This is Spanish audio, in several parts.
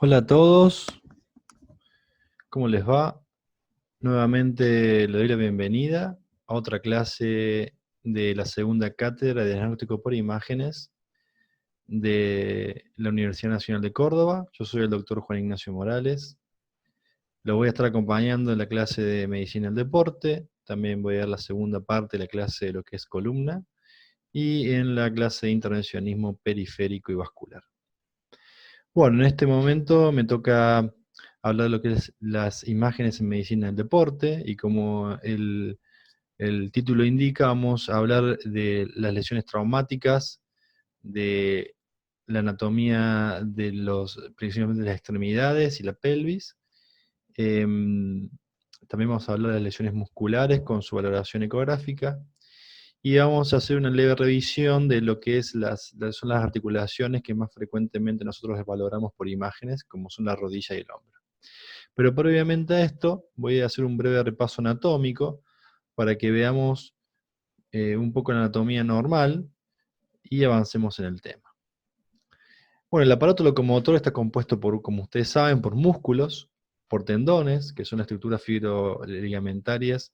Hola a todos, ¿cómo les va? Nuevamente le doy la bienvenida a otra clase de la segunda cátedra de diagnóstico por imágenes de la Universidad Nacional de Córdoba. Yo soy el doctor Juan Ignacio Morales. Lo voy a estar acompañando en la clase de medicina del deporte. También voy a dar la segunda parte de la clase de lo que es columna y en la clase de intervencionismo periférico y vascular. Bueno, en este momento me toca hablar de lo que es las imágenes en medicina del deporte, y como el título indica, vamos a hablar de las lesiones traumáticas, de la anatomía de principalmente de las extremidades y la pelvis. Em, También vamos a hablar de las lesiones musculares con su valoración ecográfica. Y vamos a hacer una leve revisión de lo que son las articulaciones que más frecuentemente nosotros valoramos por imágenes, como son la rodilla y el hombro. Pero previamente a esto, voy a hacer un breve repaso anatómico para que veamos un poco la anatomía normal y avancemos en el tema. Bueno, el aparato locomotor está compuesto por, como ustedes saben, por músculos, por tendones, que son las estructuras fibroligamentarias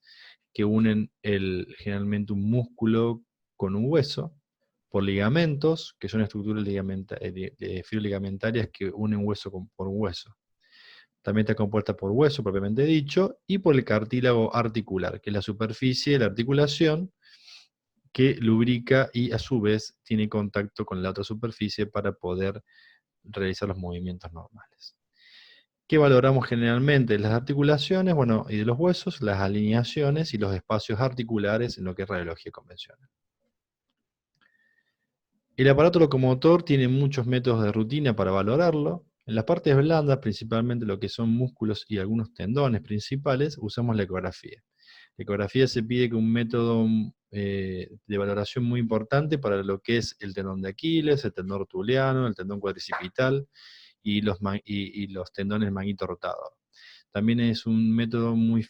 que unen generalmente un músculo con un hueso, por ligamentos, que son estructuras fibroligamentarias que unen hueso por hueso. También está compuesta por hueso propiamente dicho, y por el cartílago articular, que es la superficie de la articulación que lubrica y a su vez tiene contacto con la otra superficie para poder realizar los movimientos normales. ¿Qué valoramos generalmente de las articulaciones? Bueno, y de los huesos, las alineaciones y los espacios articulares en lo que es radiología convencional. El aparato locomotor tiene muchos métodos de rutina para valorarlo. En las partes blandas, principalmente lo que son músculos y algunos tendones principales, usamos la ecografía. La ecografía se pide como un método de valoración muy importante para lo que es el tendón de Aquiles, el tendón rotuliano, el tendón cuadricipital y los tendones manguito rotador. También es un método muy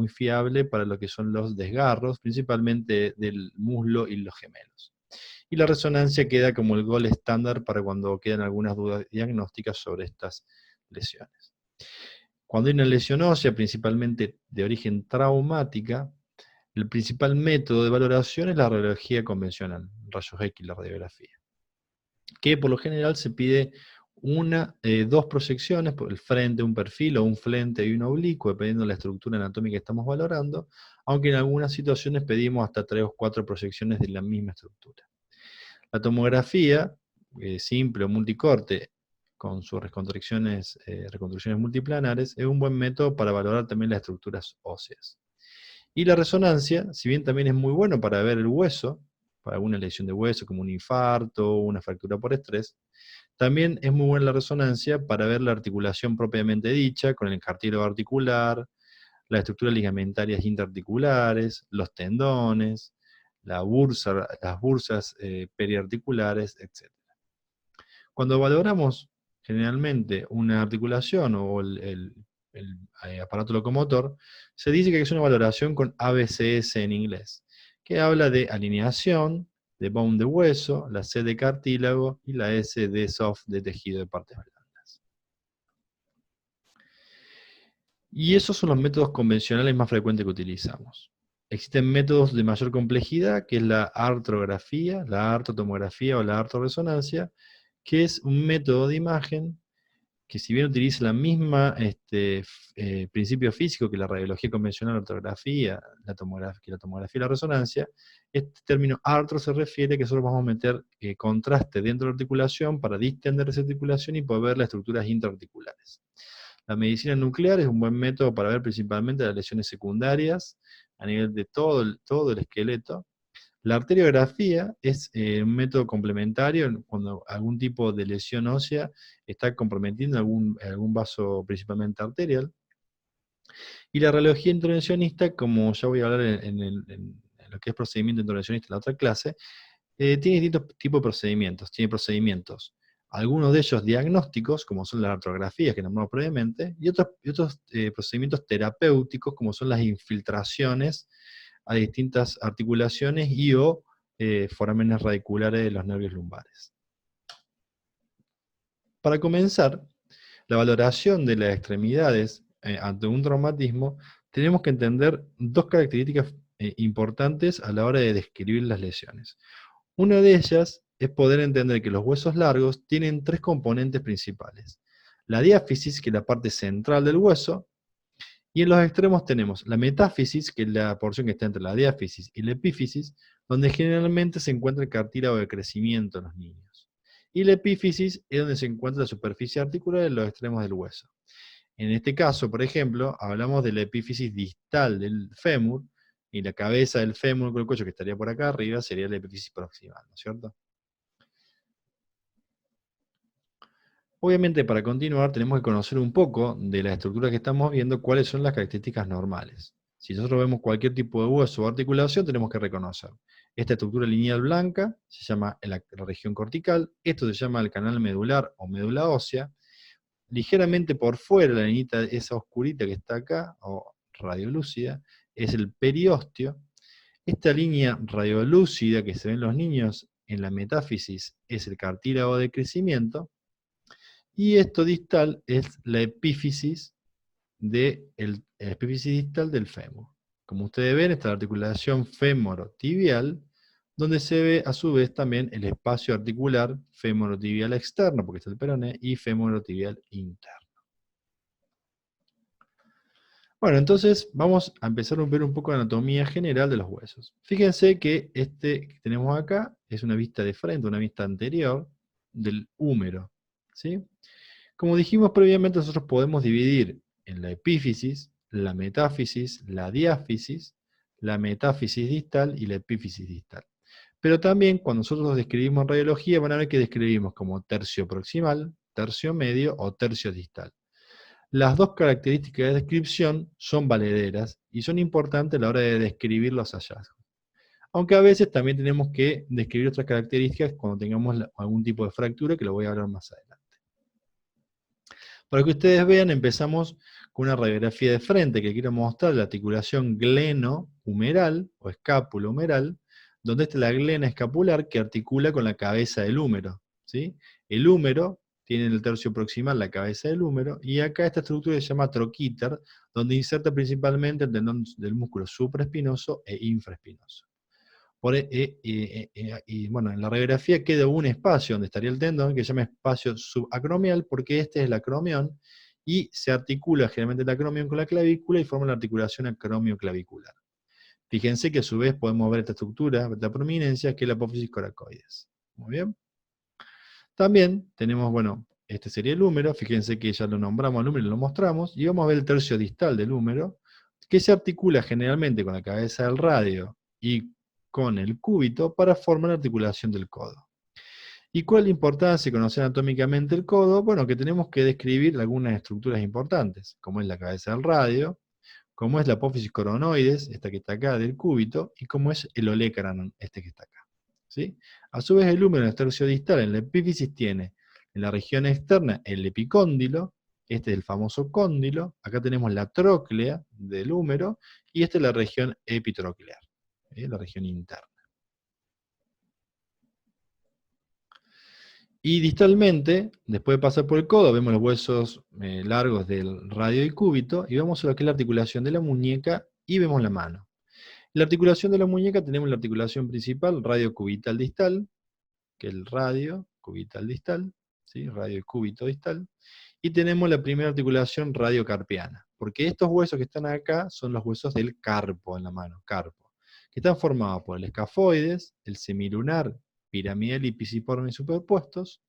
fiable para lo que son los desgarros, principalmente del muslo y los gemelos. Y la resonancia queda como el gol estándar para cuando quedan algunas dudas diagnósticas sobre estas lesiones. Cuando hay una lesión ósea, principalmente de origen traumática, el principal método de valoración es la radiología convencional, rayos X, la radiografía, que por lo general se pide dos proyecciones, por el frente, un perfil, o un frente y un oblicuo, dependiendo de la estructura anatómica que estamos valorando, aunque en algunas situaciones pedimos hasta 3 o 4 proyecciones de la misma estructura. La tomografía, simple o multicorte, con sus reconstrucciones multiplanares, es un buen método para valorar también las estructuras óseas. Y la resonancia, si bien también es muy bueno para ver el hueso, para alguna lesión de hueso como un infarto o una fractura por estrés, también es muy buena la resonancia para ver la articulación propiamente dicha, con el cartílago articular, las estructuras ligamentarias interarticulares, los tendones, las bursas periarticulares, etc. Cuando valoramos generalmente una articulación o el aparato locomotor, se dice que es una valoración con ABCS en inglés, que habla de alineación, de bone de hueso, la C de cartílago y la S de soft de tejido de partes blandas. Y esos son los métodos convencionales más frecuentes que utilizamos. Existen métodos de mayor complejidad, que es la artrografía, la artrotomografía o la artroresonancia, que es un método de imagen que, si bien utiliza la misma principio físico que la radiología convencional, la artrografía, la tomografía y la resonancia, este término artro se refiere a que nosotros vamos a meter contraste dentro de la articulación para distender esa articulación y poder ver las estructuras intraarticulares. La medicina nuclear es un buen método para ver principalmente las lesiones secundarias a nivel de todo el esqueleto. La arteriografía es un método complementario cuando algún tipo de lesión ósea está comprometiendo algún vaso principalmente arterial. Y la radiología intervencionista, como ya voy a hablar en lo que es procedimiento intervencionista en la otra clase, tiene distintos tipos de procedimientos. Tiene procedimientos, algunos de ellos diagnósticos, como son las artrografías que nombramos previamente, y otros procedimientos terapéuticos, como son las infiltraciones a distintas articulaciones y o forámenes radiculares de los nervios lumbares. Para comenzar, la valoración de las extremidades ante un traumatismo, tenemos que entender dos características importantes a la hora de describir las lesiones. Una de ellas es poder entender que los huesos largos tienen tres componentes principales. La diáfisis, que es la parte central del hueso, y en los extremos tenemos la metáfisis, que es la porción que está entre la diáfisis y la epífisis, donde generalmente se encuentra el cartílago de crecimiento en los niños. Y la epífisis es donde se encuentra la superficie articular en los extremos del hueso. En este caso, por ejemplo, hablamos de la epífisis distal del fémur, y la cabeza del fémur con el cuello que estaría por acá arriba sería la epífisis proximal, ¿no es cierto? Obviamente, para continuar, tenemos que conocer un poco de la estructura que estamos viendo, cuáles son las características normales. Si nosotros vemos cualquier tipo de hueso o articulación, tenemos que reconocer. Esta estructura lineal blanca se llama la región cortical, esto se llama el canal medular o médula ósea. Ligeramente por fuera, la linita esa oscurita que está acá, o radiolúcida, es el periósteo. Esta línea radiolúcida que se ve en los niños en la metáfisis es el cartílago de crecimiento. Y esto distal es la epífisis, la epífisis distal del fémur. Como ustedes ven, está la articulación fémoro-tibial, donde se ve a su vez también el espacio articular fémoro-tibial externo, porque está el peroné, y fémoro-tibial interno. Bueno, entonces vamos a empezar a ver un poco de anatomía general de los huesos. Fíjense que este que tenemos acá es una vista de frente, una vista anterior del húmero, ¿sí? Como dijimos previamente, nosotros podemos dividir en la epífisis, la metáfisis, la diáfisis, la metáfisis distal y la epífisis distal. Pero también cuando nosotros describimos en radiología van a ver que describimos como tercio proximal, tercio medio o tercio distal. Las dos características de descripción son valederas y son importantes a la hora de describir los hallazgos. Aunque a veces también tenemos que describir otras características cuando tengamos algún tipo de fractura, que lo voy a hablar más adelante. Para que ustedes vean, empezamos con una radiografía de frente que quiero mostrar la articulación gleno-humeral o escápulo-humeral, donde está la glena escapular que articula con la cabeza del húmero, ¿sí? El húmero tiene en el tercio proximal la cabeza del húmero, y acá esta estructura se llama troquíter, donde inserta principalmente el tendón del músculo supraespinoso e infraespinoso. Y bueno, en la radiografía queda un espacio donde estaría el tendón que se llama espacio subacromial, porque este es el acromión y se articula generalmente el acromión con la clavícula y forma la articulación acromioclavicular. Fíjense que a su vez podemos ver esta estructura, la prominencia, que es la apófisis coracoides. Muy bien. También tenemos, bueno, este sería el húmero, fíjense que ya lo nombramos al húmero y lo mostramos, y vamos a ver el tercio distal del húmero, que se articula generalmente con la cabeza del radio y con el cúbito para formar la articulación del codo. ¿Y cuál es la importancia de conocer anatómicamente el codo? Bueno, que tenemos que describir algunas estructuras importantes, como es la cabeza del radio, como es la apófisis coronoides, esta que está acá del cúbito, y como es el olecranon, este que está acá. ¿Sí? A su vez, el húmero en el tercio distal, en la epífisis, tiene en la región externa el epicóndilo, este es el famoso cóndilo, acá tenemos la tróclea del húmero, y esta es la región epitroclear, la región interna. Y distalmente, después de pasar por el codo, vemos los huesos largos del radio y cúbito, y vemos lo que es la articulación de la muñeca, y vemos la mano. La articulación de la muñeca tenemos la articulación principal, radio cubital distal, que es el radio cubital distal, ¿sí? Radio y cúbito distal, y tenemos la primera articulación radiocarpiana, porque estos huesos que están acá son los huesos del carpo en la mano, carpo, que están formados por el escafoides, el semilunar, piramidal y pisiforme superpuestos.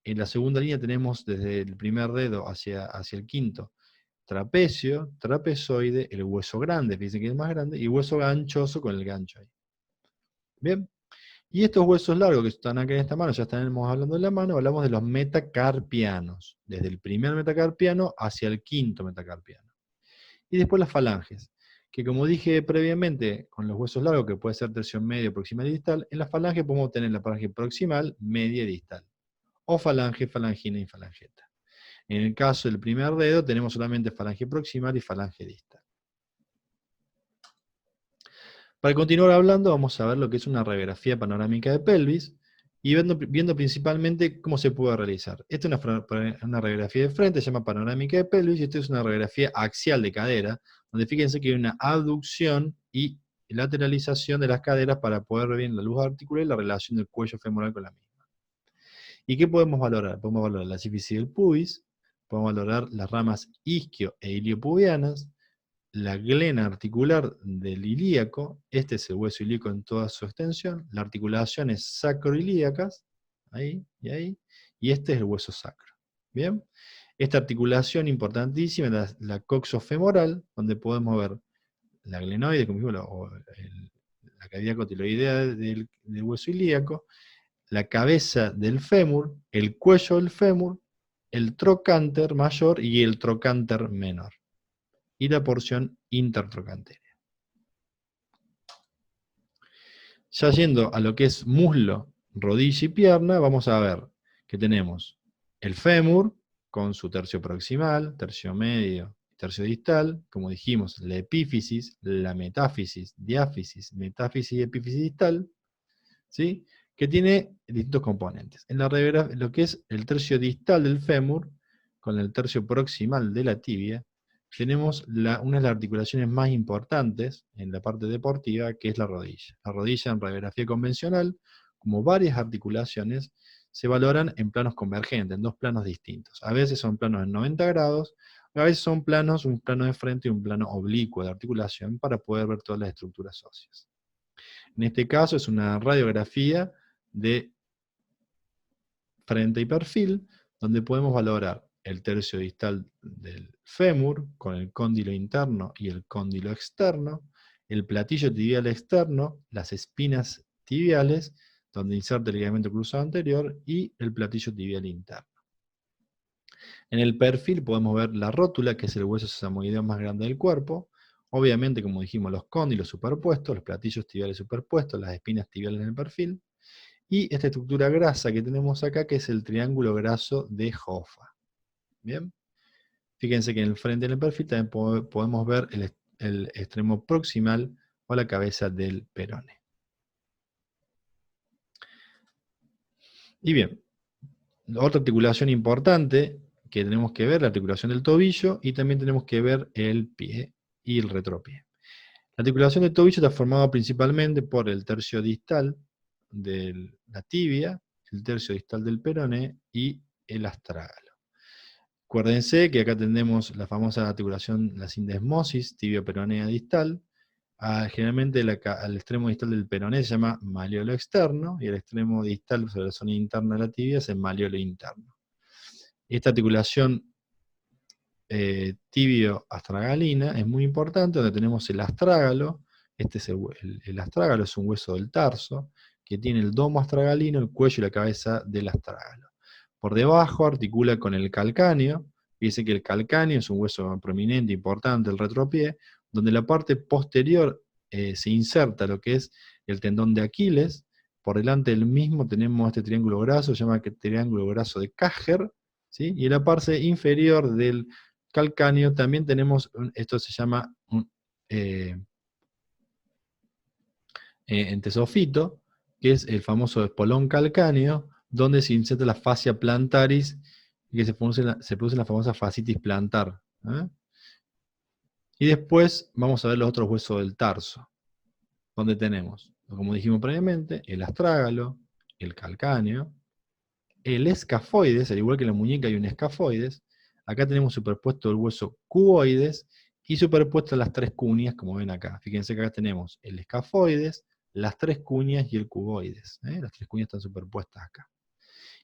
En la segunda línea tenemos desde el primer dedo hacia el quinto, trapecio, trapezoide, el hueso grande, fíjense que es más grande, y hueso ganchoso con el gancho ahí. Bien, y estos huesos largos que están acá en esta mano, ya estamos hablando de la mano, hablamos de los metacarpianos, desde el primer metacarpiano hacia el quinto metacarpiano. Y después las falanges, que como dije previamente, con los huesos largos, que puede ser tercio medio, proximal y distal, en la falange podemos tener la falange proximal, media y distal, o falange, falangina y falangeta. En el caso del primer dedo tenemos solamente falange proximal y falange distal. Para continuar hablando, vamos a ver lo que es una radiografía panorámica de pelvis, y viendo principalmente cómo se puede realizar. Esta es una radiografía de frente, se llama panorámica de pelvis, y esta es una radiografía axial de cadera, donde fíjense que hay una abducción y lateralización de las caderas para poder ver bien la luz articular y la relación del cuello femoral con la misma. ¿Y qué podemos valorar? Podemos valorar la sífisis del pubis, podemos valorar las ramas isquio e iliopubianas, la glena articular del ilíaco, este es el hueso ilíaco en toda su extensión, la articulación es sacroilíacas, ahí y ahí, y este es el hueso sacro. ¿Bien? Esta articulación importantísima es la coxofemoral, donde podemos ver la glenoide, como digo, la cavidad cotiloidea del hueso ilíaco, la cabeza del fémur, el cuello del fémur, el trocánter mayor y el trocánter menor, y la porción intertrocántea. Ya yendo a lo que es muslo, rodilla y pierna, vamos a ver que tenemos el fémur con su tercio proximal, tercio medio y tercio distal, como dijimos, la epífisis, la metáfisis, diáfisis, metáfisis y epífisis distal, ¿sí? Que tiene distintos componentes. En lo que es el tercio distal del fémur, con el tercio proximal de la tibia, tenemos una de las articulaciones más importantes en la parte deportiva, que es la rodilla. La rodilla en radiografía convencional, como varias articulaciones, se valoran en planos convergentes, en dos planos distintos. A veces son planos en 90 grados, a veces son planos, un plano de frente y un plano oblicuo de articulación para poder ver todas las estructuras óseas. En este caso es una radiografía de frente y perfil, donde podemos valorar el tercio distal del fémur con el cóndilo interno y el cóndilo externo, el platillo tibial externo, las espinas tibiales, donde inserta el ligamento cruzado anterior, y el platillo tibial interno. En el perfil podemos ver la rótula, que es el hueso sesamoideo más grande del cuerpo, obviamente, como dijimos, los cóndilos superpuestos, los platillos tibiales superpuestos, las espinas tibiales en el perfil, y esta estructura grasa que tenemos acá, que es el triángulo graso de Hoffa. ¿Bien? Fíjense que en el frente del perfil también podemos ver el extremo proximal o la cabeza del perone. Y bien, otra articulación importante que tenemos que ver, la articulación del tobillo, y también tenemos que ver el pie y el retropié. La articulación del tobillo está formada principalmente por el tercio distal de la tibia, el tercio distal del peroné y el astrágalo. Acuérdense que acá tenemos la famosa articulación, la sindesmosis tibio-peronea distal. Generalmente al extremo distal del peroné se llama maleolo externo, y el extremo distal sobre la zona interna de la tibia es el maleolo interno. Esta articulación tibio-astragalina es muy importante, donde tenemos el astrágalo. Este es el astrágalo, es un hueso del tarso, que tiene el domo astragalino, el cuello y la cabeza del astrágalo. Por debajo articula con el calcáneo. Fíjense que el calcáneo es un hueso prominente, importante, el retropié, donde la parte posterior se inserta lo que es el tendón de Aquiles. Por delante del mismo tenemos este triángulo graso, se llama triángulo graso de Käger, ¿sí? Y en la parte inferior del calcáneo también tenemos, esto se llama entesofito, que es el famoso espolón calcáneo, donde se inserta la fascia plantaris, y que se produce la famosa fascitis plantar. Y después vamos a ver los otros huesos del tarso, donde tenemos, como dijimos previamente, el astrágalo, el calcáneo, el escafoides, al igual que en la muñeca hay un escafoides. Acá tenemos superpuesto el hueso cuboides y superpuestas las tres cuñas, como ven acá. Fíjense que acá tenemos el escafoides, las tres cuñas y el cuboides. Las tres cuñas están superpuestas acá.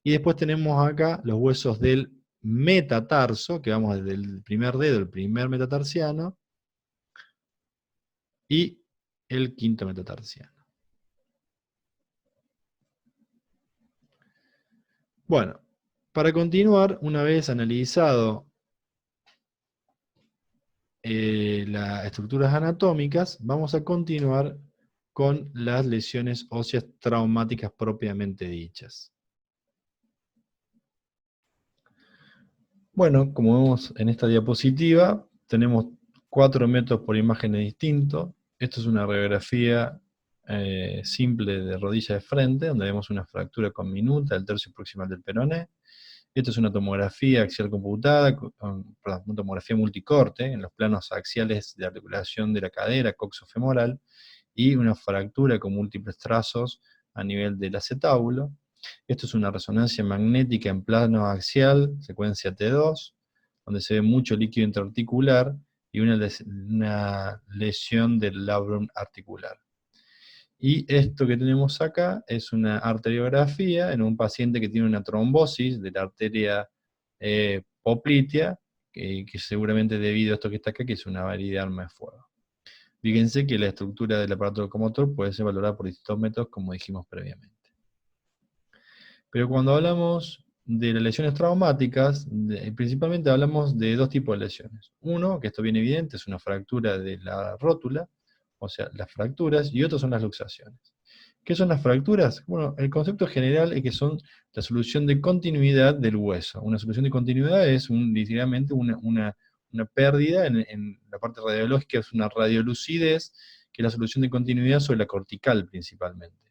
Y después tenemos acá los huesos del metatarso, que vamos desde el primer dedo, el primer metatarsiano, y el quinto metatarsiano. Bueno, para continuar, una vez analizado las estructuras anatómicas, vamos a continuar con las lesiones óseas traumáticas propiamente dichas. Bueno, como vemos en esta diapositiva, tenemos 4 métodos por imágenes distintos. Esto es una radiografía simple de rodilla de frente, donde vemos una fractura conminuta del tercio proximal del peroné. Esto es una tomografía axial computada, perdón, una tomografía multicorte en los planos axiales de articulación de la cadera coxofemoral y una fractura con múltiples trazos a nivel del acetábulo. Esto es una resonancia magnética en plano axial, secuencia T2, donde se ve mucho líquido intraarticular y una lesión del labrum articular. Y esto que tenemos acá es una arteriografía en un paciente que tiene una trombosis de la arteria poplitea, que seguramente debido a esto que está acá, que es una varilla de arma de fuego. Fíjense que la estructura del aparato locomotor puede ser valorada por distintos métodos, como dijimos previamente. Pero cuando hablamos de las lesiones traumáticas, principalmente hablamos de dos tipos de lesiones. Uno, que esto viene evidente, es una fractura de la rótula, o sea, las fracturas, y otro son las luxaciones. ¿Qué son las fracturas? Bueno, el concepto general es que son la solución de continuidad del hueso. Una solución de continuidad es literalmente una pérdida en la parte radiológica, es una radiolucidez, que es la solución de continuidad sobre la cortical principalmente.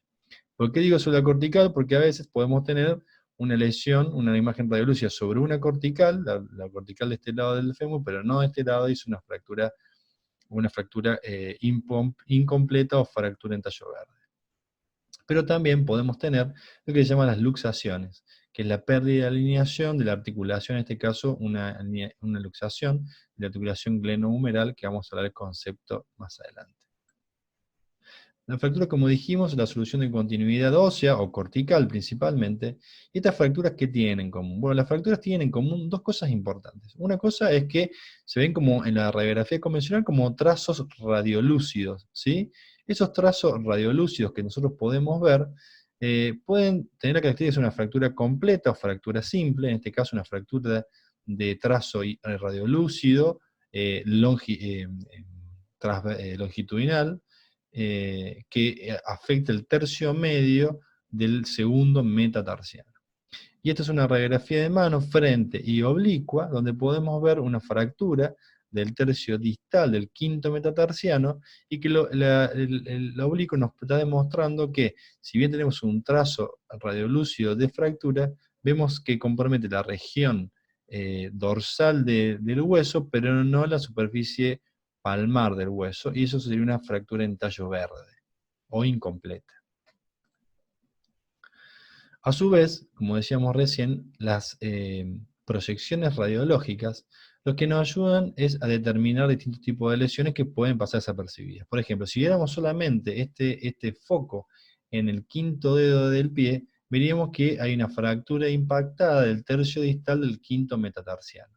¿Por qué digo sobre la cortical? Porque a veces podemos tener una lesión, una imagen radiolúcida sobre una cortical, la cortical de este lado del fémur, pero no de este lado, y es una fractura incompleta o fractura en tallo verde. Pero también podemos tener lo que se llaman las luxaciones, que es la pérdida de alineación de la articulación, en este caso una luxación de la articulación glenohumeral, que vamos a hablar del concepto más adelante. La fractura, como dijimos, es la solución de continuidad ósea o cortical principalmente. ¿Y estas fracturas qué tienen en común? Bueno, las fracturas tienen en común dos cosas importantes. Una cosa es que se ven como en la radiografía convencional como trazos radiolúcidos, ¿sí? Esos trazos radiolúcidos que nosotros podemos ver pueden tener la característica de ser una fractura completa o fractura simple, en este caso una fractura de trazo radiolúcido longitudinal, que afecta el tercio medio del segundo metatarsiano. Y esta es una radiografía de mano, frente y oblicua, donde podemos ver una fractura del tercio distal del quinto metatarsiano, y que el oblicuo nos está demostrando que, si bien tenemos un trazo radiolúcido de fractura, vemos que compromete la región dorsal del hueso, pero no la superficie palmar del hueso, y eso sería una fractura en tallo verde, o incompleta. A su vez, como decíamos recién, las proyecciones radiológicas lo que nos ayudan es a determinar distintos tipos de lesiones que pueden pasar desapercibidas. Por ejemplo, si viéramos solamente este foco en el quinto dedo del pie, veríamos que hay una fractura impactada del tercio distal del quinto metatarsiano.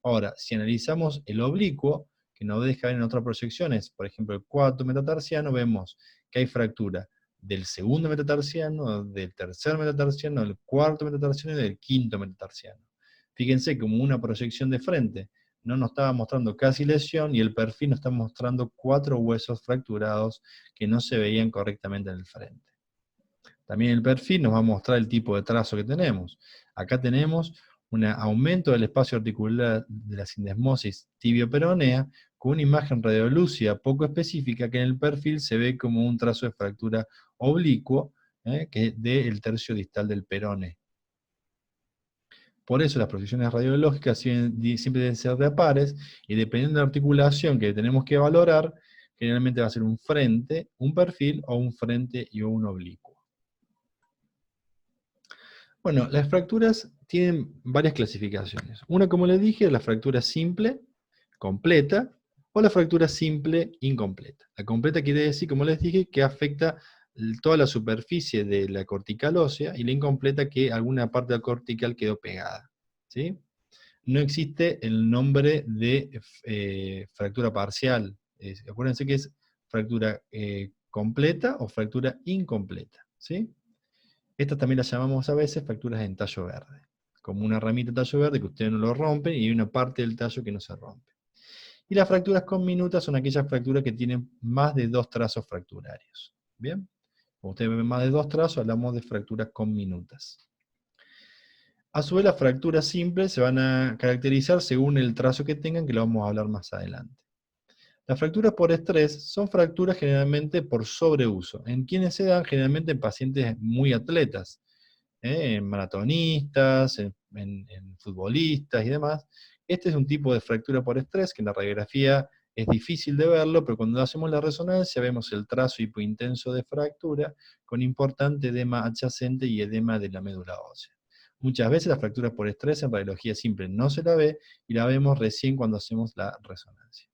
Ahora, si analizamos el oblicuo, que nos deja ver en otras proyecciones, por ejemplo el cuarto metatarsiano, vemos que hay fractura del segundo metatarsiano, del tercer metatarsiano, del cuarto metatarsiano y del quinto metatarsiano. Fíjense, como una proyección de frente no nos estaba mostrando casi lesión, y el perfil nos está mostrando 4 huesos fracturados que no se veían correctamente en el frente. También el perfil nos va a mostrar el tipo de trazo que tenemos. Acá tenemos un aumento del espacio articular de la sindesmosis tibio-peronea, con una imagen radiolúcida poco específica, que en el perfil se ve como un trazo de fractura oblicuo, que es del tercio distal del perone. Por eso las proyecciones radiológicas siempre deben ser de a pares, y dependiendo de la articulación que tenemos que valorar, generalmente va a ser un frente, un perfil, o un frente y un oblicuo. Bueno, las fracturas tienen varias clasificaciones. Una, como les dije, es la fractura simple, completa, o la fractura simple, incompleta. La completa quiere decir, como les dije, que afecta toda la superficie de la cortical ósea, y la incompleta que alguna parte de la cortical quedó pegada, ¿sí? No existe el nombre de fractura parcial. Acuérdense que es fractura completa o fractura incompleta, ¿sí? Estas también las llamamos a veces fracturas en tallo verde, como una ramita de tallo verde que ustedes no lo rompen y hay una parte del tallo que no se rompe. Y las fracturas conminutas son aquellas fracturas que tienen más de 2 trazos fracturarios. ¿Bien? Como ustedes ven más de 2 trazos, hablamos de fracturas conminutas. A su vez, las fracturas simples se van a caracterizar según el trazo que tengan, que lo vamos a hablar más adelante. Las fracturas por estrés son fracturas generalmente por sobreuso, en quienes se dan generalmente en pacientes muy atletas, en maratonistas, en futbolistas y demás. Este es un tipo de fractura por estrés que en la radiografía es difícil de verlo, pero cuando hacemos la resonancia vemos el trazo hipointenso de fractura con importante edema adyacente y edema de la médula ósea. Muchas veces la fractura por estrés en radiología simple no se la ve y la vemos recién cuando hacemos la resonancia.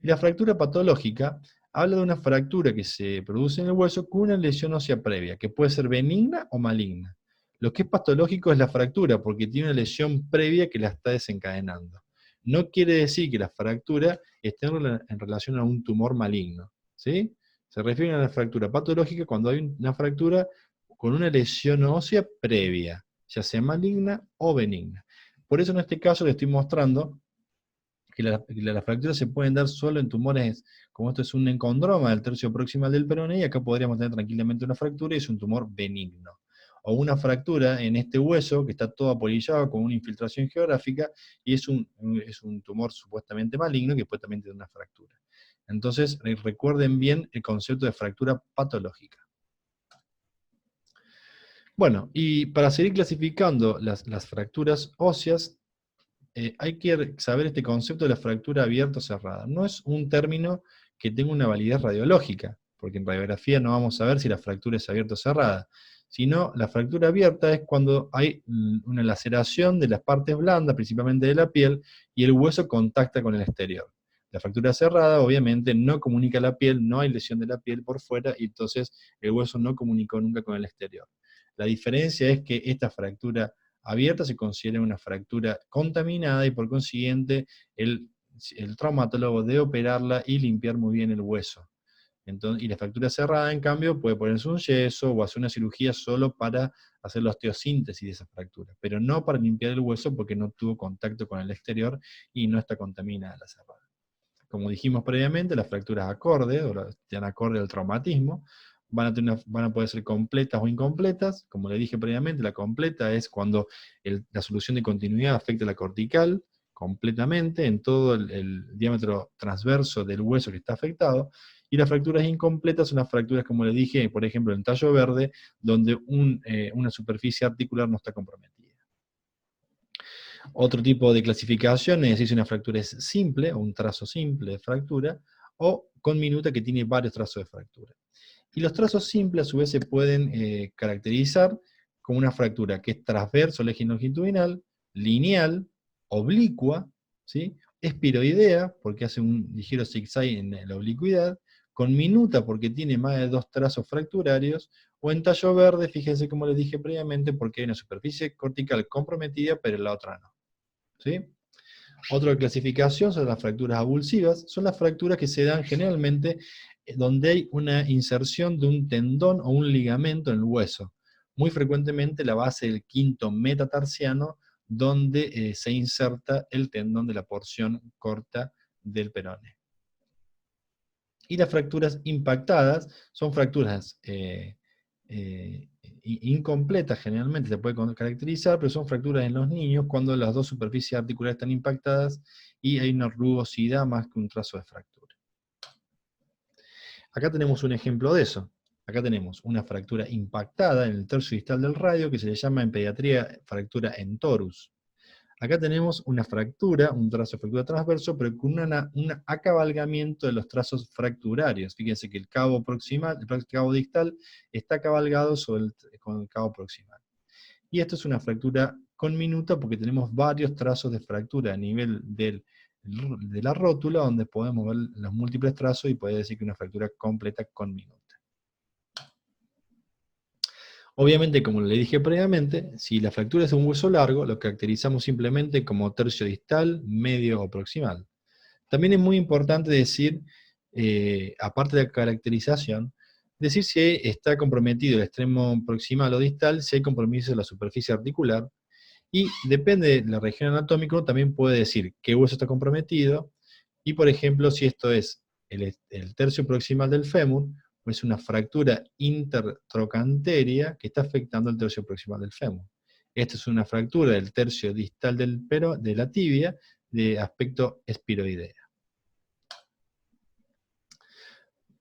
Y la fractura patológica habla de una fractura que se produce en el hueso con una lesión ósea previa, que puede ser benigna o maligna. Lo que es patológico es la fractura, porque tiene una lesión previa que la está desencadenando. No quiere decir que la fractura esté en relación a un tumor maligno, ¿sí? Se refiere a la fractura patológica cuando hay una fractura con una lesión ósea previa, ya sea maligna o benigna. Por eso en este caso le estoy mostrando que las fracturas se pueden dar solo en tumores, como esto es un encondroma del tercio proximal del peroné, y acá podríamos tener tranquilamente una fractura y es un tumor benigno. O una fractura en este hueso que está todo apolillado con una infiltración geográfica y es un tumor supuestamente maligno que puede también tener una fractura. Entonces, recuerden bien el concepto de fractura patológica. Bueno, y para seguir clasificando las fracturas óseas, hay que saber este concepto de la fractura abierta o cerrada. No es un término que tenga una validez radiológica, porque en radiografía no vamos a ver si la fractura es abierta o cerrada, sino la fractura abierta es cuando hay una laceración de las partes blandas, principalmente de la piel, y el hueso contacta con el exterior. La fractura cerrada, obviamente, no comunica la piel, no hay lesión de la piel por fuera, y entonces el hueso no comunicó nunca con el exterior. La diferencia es que esta fractura abierta se considera una fractura contaminada y por consiguiente el traumatólogo debe operarla y limpiar muy bien el hueso. Entonces, y la fractura cerrada, en cambio, puede ponerse un yeso o hacer una cirugía solo para hacer la osteosíntesis de esa fractura, pero no para limpiar el hueso porque no tuvo contacto con el exterior y no está contaminada la cerrada. Como dijimos previamente, las fracturas acordes, o están acorde al traumatismo, van a poder ser completas o incompletas. Como le dije previamente, la completa es cuando la solución de continuidad afecta a la cortical completamente, en todo el diámetro transverso del hueso que está afectado, y las fracturas incompletas son las fracturas, como le dije, por ejemplo, en tallo verde, donde una superficie articular no está comprometida. Otro tipo de clasificación es si una fractura es simple, o un trazo simple de fractura, o con minuta que tiene varios trazos de fractura. Y los trazos simples a su vez se pueden caracterizar como una fractura que es transverso al eje longitudinal, lineal, oblicua, ¿sí? Espiroidea, porque hace un ligero zigzag en la oblicuidad, con minuta porque tiene más de 2 trazos fracturarios, o en tallo verde, fíjense como les dije previamente, porque hay una superficie cortical comprometida, pero la otra no. ¿Sí? Otra clasificación son las fracturas avulsivas, son las fracturas que se dan generalmente donde hay una inserción de un tendón o un ligamento en el hueso. Muy frecuentemente la base del quinto metatarsiano, donde se inserta el tendón de la porción corta del peroné. Y las fracturas impactadas son fracturas incompletas, generalmente se puede caracterizar, pero son fracturas en los niños cuando las dos superficies articulares están impactadas y hay una rugosidad más que un trazo de fractura. Acá tenemos un ejemplo de eso. Acá tenemos una fractura impactada en el tercio distal del radio que se le llama en pediatría fractura en torus. Acá tenemos una fractura, un trazo de fractura transverso, pero con un acabalgamiento de los trazos fracturarios. Fíjense que el cabo proximal, el cabo distal, está cabalgado con el cabo proximal. Y esto es una fractura con minuta porque tenemos varios trazos de fractura a nivel de la rótula, donde podemos ver los múltiples trazos y puede decir que una fractura completa con minuta. Obviamente, como le dije previamente, si la fractura es de un hueso largo, lo caracterizamos simplemente como tercio distal, medio o proximal. También es muy importante decir, aparte de la caracterización, decir si está comprometido el extremo proximal o distal, si hay compromiso de la superficie articular, y depende de la región anatómica, también puede decir qué hueso está comprometido, y por ejemplo, si esto es el tercio proximal del fémur, es una fractura intertrocanteria que está afectando el tercio proximal del fémur. Esta es una fractura del tercio distal de la tibia de aspecto espiroidea.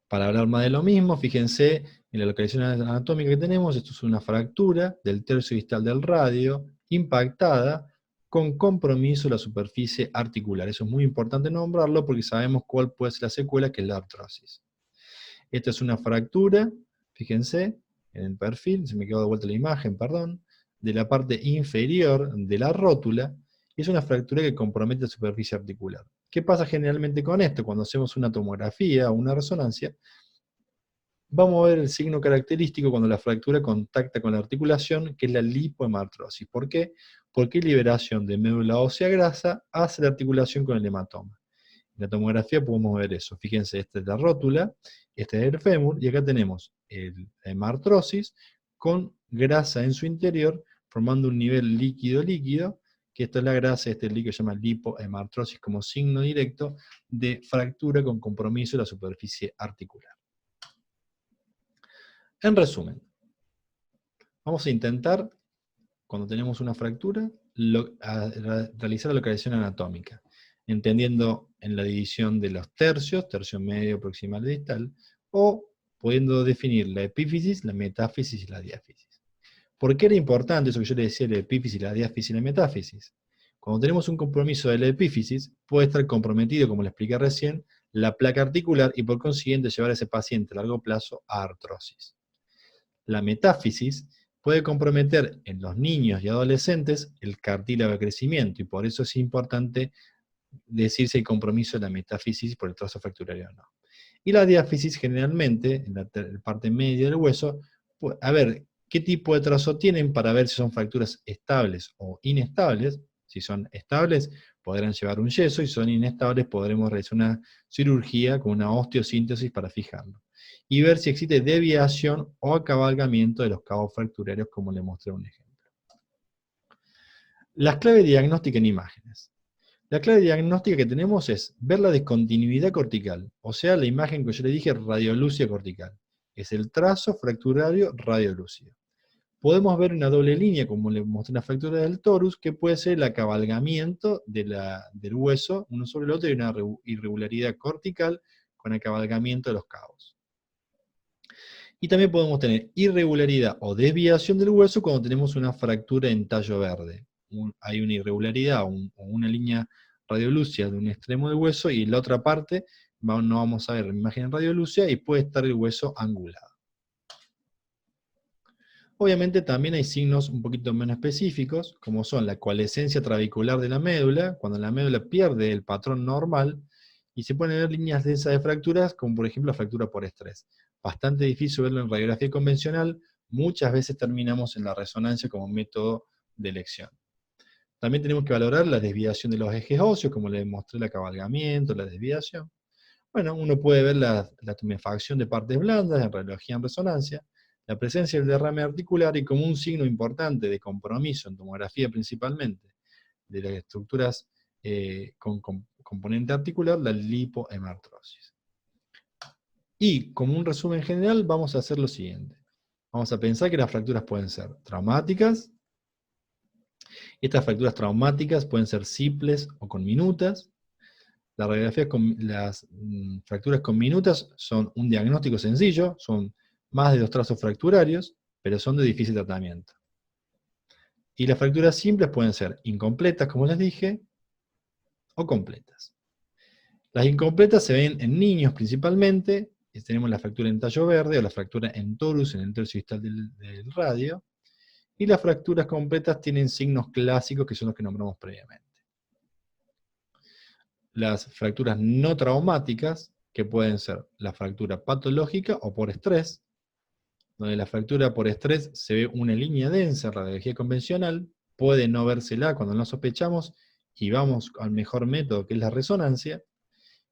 Para hablar más de lo mismo, fíjense en la localización anatómica que tenemos. Esto es una fractura del tercio distal del radio, impactada, con compromiso de la superficie articular. Eso es muy importante nombrarlo porque sabemos cuál puede ser la secuela, que es la artrosis. Esta es una fractura, fíjense, en el perfil, se me quedó de vuelta la imagen, perdón, de la parte inferior de la rótula. Es una fractura que compromete la superficie articular. ¿Qué pasa generalmente con esto? Cuando hacemos una tomografía o una resonancia, vamos a ver el signo característico cuando la fractura contacta con la articulación, que es la lipohemartrosis. ¿Por qué? Porque liberación de médula ósea grasa hace la articulación con el hematoma. En la tomografía podemos ver eso. Fíjense, esta es la rótula, este es el fémur, y acá tenemos la hemartrosis con grasa en su interior, formando un nivel líquido-líquido, que esta es la grasa, este líquido se llama lipohemartrosis como signo directo de fractura con compromiso de la superficie articular. En resumen, vamos a intentar, cuando tenemos una fractura, realizar la localización anatómica, entendiendo en la división de los tercios, tercio medio, proximal y distal, o pudiendo definir la epífisis, la metáfisis y la diáfisis. ¿Por qué era importante eso que yo le decía, la epífisis, la diáfisis y la metáfisis? Cuando tenemos un compromiso de la epífisis, puede estar comprometido, como le expliqué recién, la placa articular y por consiguiente llevar a ese paciente a largo plazo a artrosis. La metáfisis puede comprometer en los niños y adolescentes el cartílago de crecimiento, y por eso es importante decir si hay compromiso de la metáfisis por el trazo fracturario o no. Y la diáfisis generalmente, en la parte media del hueso, a ver qué tipo de trazo tienen para ver si son fracturas estables o inestables. Si son estables, podrán llevar un yeso, y si son inestables, podremos realizar una cirugía con una osteosíntesis para fijarlo. Y ver si existe deviación o acabalgamiento de los cabos fracturarios, como le mostré un ejemplo. Las claves diagnósticas en imágenes. La clave diagnóstica que tenemos es ver la discontinuidad cortical, o sea, la imagen que yo le dije, radiolúcida cortical. Es el trazo fracturario radiolúcido. Podemos ver una doble línea, como le mostré en la fractura del torus, que puede ser el acabalgamiento del hueso uno sobre el otro, y una irregularidad cortical con acabalgamiento de los cabos. Y también podemos tener irregularidad o desviación del hueso cuando tenemos una fractura en tallo verde. Hay una irregularidad o una línea radiolúcida de un extremo del hueso, y en la otra parte no vamos a ver la imagen en radiolúcida y puede estar el hueso angulado. Obviamente también hay signos un poquito menos específicos, como son la coalescencia trabecular de la médula, cuando la médula pierde el patrón normal, y se pueden ver líneas densas de fracturas, como por ejemplo la fractura por estrés. Bastante difícil verlo en radiografía convencional, muchas veces terminamos en la resonancia como método de elección. También tenemos que valorar la desviación de los ejes óseos, como les mostré el acabalgamiento, la desviación. Bueno, uno puede ver la tumefacción de partes blandas en radiología en resonancia, la presencia del derrame articular, y como un signo importante de compromiso en tomografía principalmente de las estructuras con componente articular, la lipohemartrosis. Y como un resumen general vamos a hacer lo siguiente. Vamos a pensar que las fracturas pueden ser traumáticas. Estas fracturas traumáticas pueden ser simples o conminutas. Las fracturas conminutas son un diagnóstico sencillo, son más de 2 trazos fracturarios, pero son de difícil tratamiento. Y las fracturas simples pueden ser incompletas, como les dije, o completas. Las incompletas se ven en niños principalmente, y tenemos la fractura en tallo verde o la fractura en torus en el tercio distal del radio, y las fracturas completas tienen signos clásicos que son los que nombramos previamente. Las fracturas no traumáticas, que pueden ser la fractura patológica o por estrés, donde la fractura por estrés se ve una línea densa en radiología convencional, puede no vérsela cuando no sospechamos, y vamos al mejor método, que es la resonancia.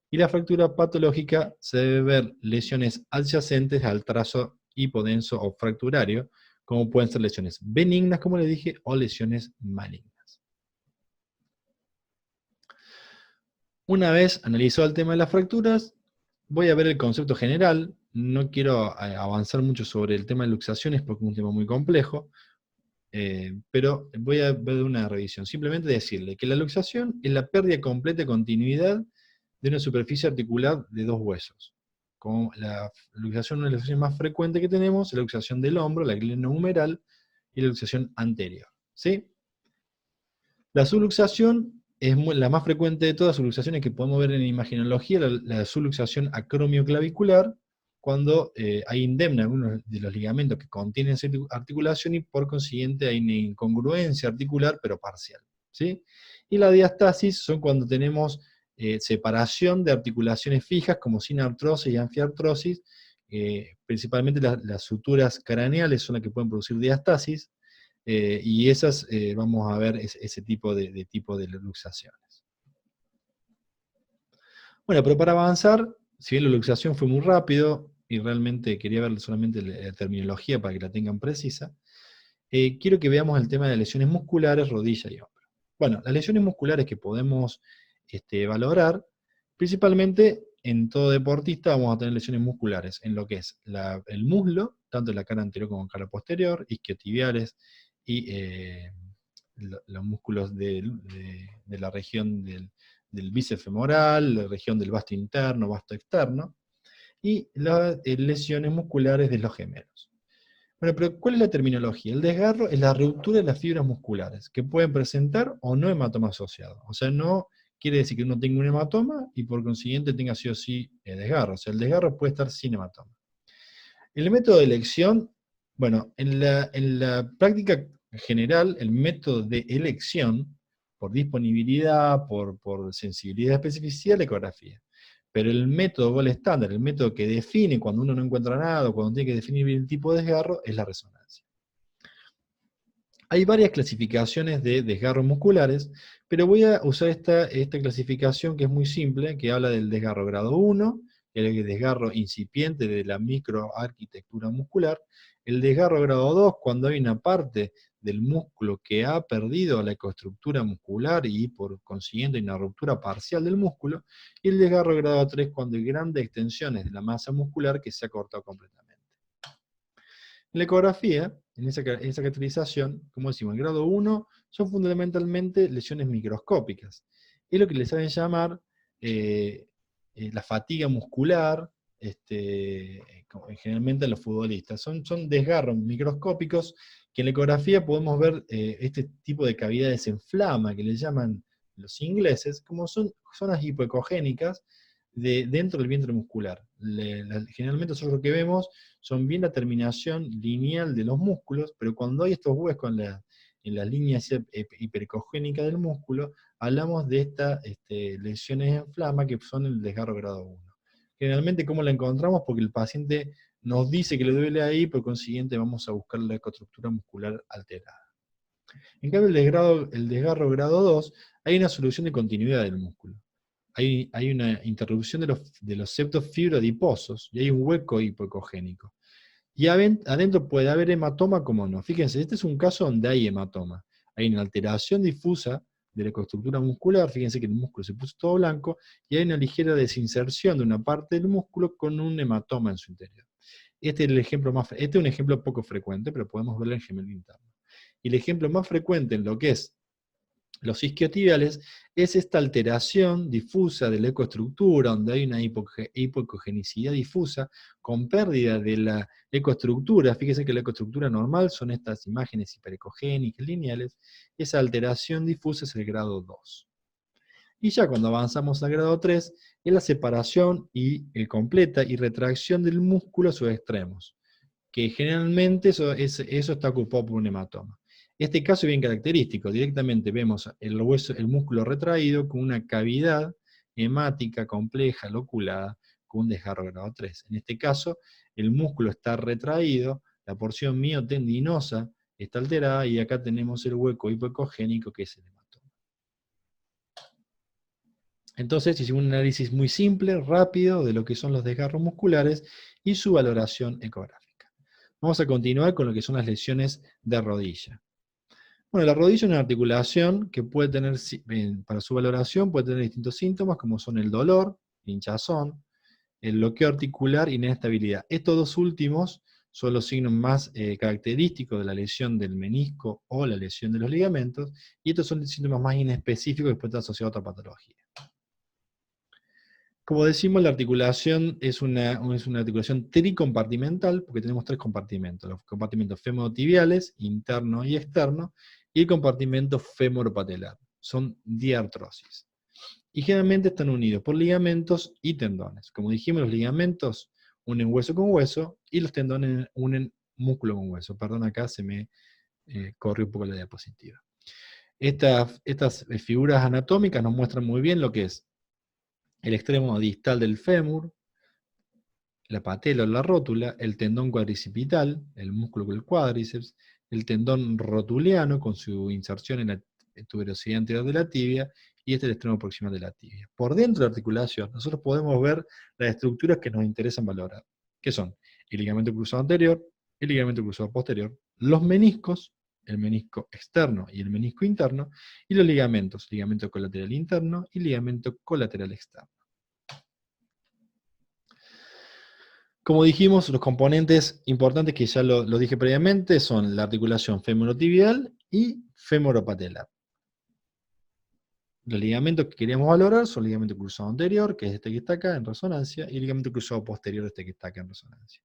Y la fractura patológica se debe ver lesiones adyacentes al trazo hipodenso o fracturario, como pueden ser lesiones benignas, como les dije, o lesiones malignas. Una vez analizado el tema de las fracturas, voy a ver el concepto general. No quiero avanzar mucho sobre el tema de luxaciones porque es un tema muy complejo, pero voy a ver una revisión. Simplemente decirle que la luxación es la pérdida completa de continuidad de una superficie articular de dos huesos. Como la luxación, una de las luxaciones más frecuentes que tenemos es la luxación del hombro, la glenohumeral y la luxación anterior. ¿Sí? La subluxación es la más frecuente de todas las subluxaciones que podemos ver en imagenología, la subluxación acromioclavicular, cuando hay indemne algunos de los ligamentos que contienen esa articulación y por consiguiente hay una incongruencia articular, pero parcial. ¿Sí? Y la diastasis son cuando tenemos separación de articulaciones fijas, como sinartrosis y anfiartrosis, principalmente las suturas craneales son las que pueden producir diastasis, y esas vamos a ver ese tipo de luxaciones. Bueno, pero para avanzar, si bien la luxación fue muy rápido, y realmente quería ver solamente la terminología para que la tengan precisa, quiero que veamos el tema de lesiones musculares, rodilla y hombro. Bueno, las lesiones musculares que podemos valorar, principalmente en todo deportista vamos a tener lesiones musculares en lo que es el muslo, tanto en la cara anterior como en cara posterior, isquiotibiales y los músculos de la región del bíceps femoral, la región del vasto interno, vasto externo, y las lesiones musculares de los gemelos. Bueno, pero ¿cuál es la terminología? El desgarro es la ruptura de las fibras musculares, que pueden presentar o no hematoma asociado. O sea, no quiere decir que uno tenga un hematoma y por consiguiente tenga sí o sí desgarro. O sea, el desgarro puede estar sin hematoma. El método de elección, bueno, en la práctica general, el método de elección, por disponibilidad, por sensibilidad, especificidad, la ecografía. Pero el método gol estándar, el método que define cuando uno no encuentra nada, o cuando tiene que definir bien el tipo de desgarro, es la resonancia. Hay varias clasificaciones de desgarros musculares, pero voy a usar esta clasificación que es muy simple, que habla del desgarro grado 1, que es el desgarro incipiente de la microarquitectura muscular, el desgarro grado 2, cuando hay una parte del músculo que ha perdido la ecoestructura muscular y por consiguiente hay una ruptura parcial del músculo, y el desgarro grado 3, cuando hay grandes extensiones de la masa muscular que se ha cortado completamente. En la ecografía, en esa caracterización, como decimos, el grado 1 son fundamentalmente lesiones microscópicas. Es lo que les saben llamar la fatiga muscular, generalmente en los futbolistas. Son desgarros microscópicos que en la ecografía podemos ver este tipo de cavidades en flama, que le llaman los ingleses, como son zonas hipoecogénicas dentro del vientre muscular. Generalmente nosotros lo que vemos son bien la terminación lineal de los músculos, pero cuando hay estos huecos en las líneas hiperecogénicas del músculo, hablamos de estas lesiones en flama que son el desgarro grado 1. Generalmente, ¿cómo la encontramos? Porque el paciente nos dice que le duele ahí, por consiguiente vamos a buscar la ecoestructura muscular alterada. En cambio, el desgarro grado 2, hay una solución de continuidad del músculo. Hay una interrupción de los septos fibroadiposos y hay un hueco hipoecogénico. Y adentro puede haber hematoma como no. Fíjense, este es un caso donde hay hematoma. Hay una alteración difusa de la ecoestructura muscular, fíjense que el músculo se puso todo blanco, y hay una ligera desinserción de una parte del músculo con un hematoma en su interior. Este es un ejemplo poco frecuente, pero podemos verlo en gemelo interno. Y el ejemplo más frecuente en lo que es los isquiotibiales es esta alteración difusa de la ecoestructura, donde hay una hipoecogenicidad difusa, con pérdida de la ecoestructura. Fíjense que la ecoestructura normal son estas imágenes hiperecogénicas, lineales. Esa alteración difusa es el grado 2. Y ya cuando avanzamos al grado 3, es la separación completa y retracción del músculo a sus extremos, que generalmente eso está ocupado por un hematoma. Este caso es bien característico, directamente vemos el músculo retraído con una cavidad hemática compleja, loculada, con un desgarro grado 3. En este caso, el músculo está retraído, la porción miotendinosa está alterada, y acá tenemos el hueco hipoecogénico que es el hematoma. Entonces hicimos un análisis muy simple, rápido, de lo que son los desgarros musculares y su valoración ecográfica. Vamos a continuar con lo que son las lesiones de rodilla. Bueno, la rodilla es una articulación que puede tener, para su valoración, puede tener distintos síntomas, como son el dolor, hinchazón, el bloqueo articular y inestabilidad. Estos dos últimos son los signos más característicos de la lesión del menisco o la lesión de los ligamentos, y estos son los síntomas más inespecíficos que pueden estar asociados a otra patología. Como decimos, la articulación es una articulación tricompartimental, porque tenemos tres compartimentos: los compartimentos femorotibiales, interno y externo, y el compartimento femoropatelar. Son diartrosis. Y generalmente están unidos por ligamentos y tendones. Como dijimos, los ligamentos unen hueso con hueso, y los tendones unen músculo con hueso. Perdón, acá se me corrió un poco la diapositiva. Estas figuras anatómicas nos muestran muy bien lo que es el extremo distal del fémur, la patela o la rótula, el tendón cuadricipital, el músculo del cuádriceps, el tendón rotuliano con su inserción en la tuberosidad anterior de la tibia, y este es el extremo proximal de la tibia. Por dentro de la articulación, nosotros podemos ver las estructuras que nos interesan valorar, que son el ligamento cruzado anterior, el ligamento cruzado posterior, los meniscos, el menisco externo y el menisco interno, y los ligamentos, ligamento colateral interno y ligamento colateral externo. Como dijimos, los componentes importantes, que ya lo dije previamente, son la articulación femorotibial y femoropatelar. Los ligamentos que queríamos valorar son el ligamento cruzado anterior, que es este que está acá en resonancia, y el ligamento cruzado posterior, este que está acá en resonancia.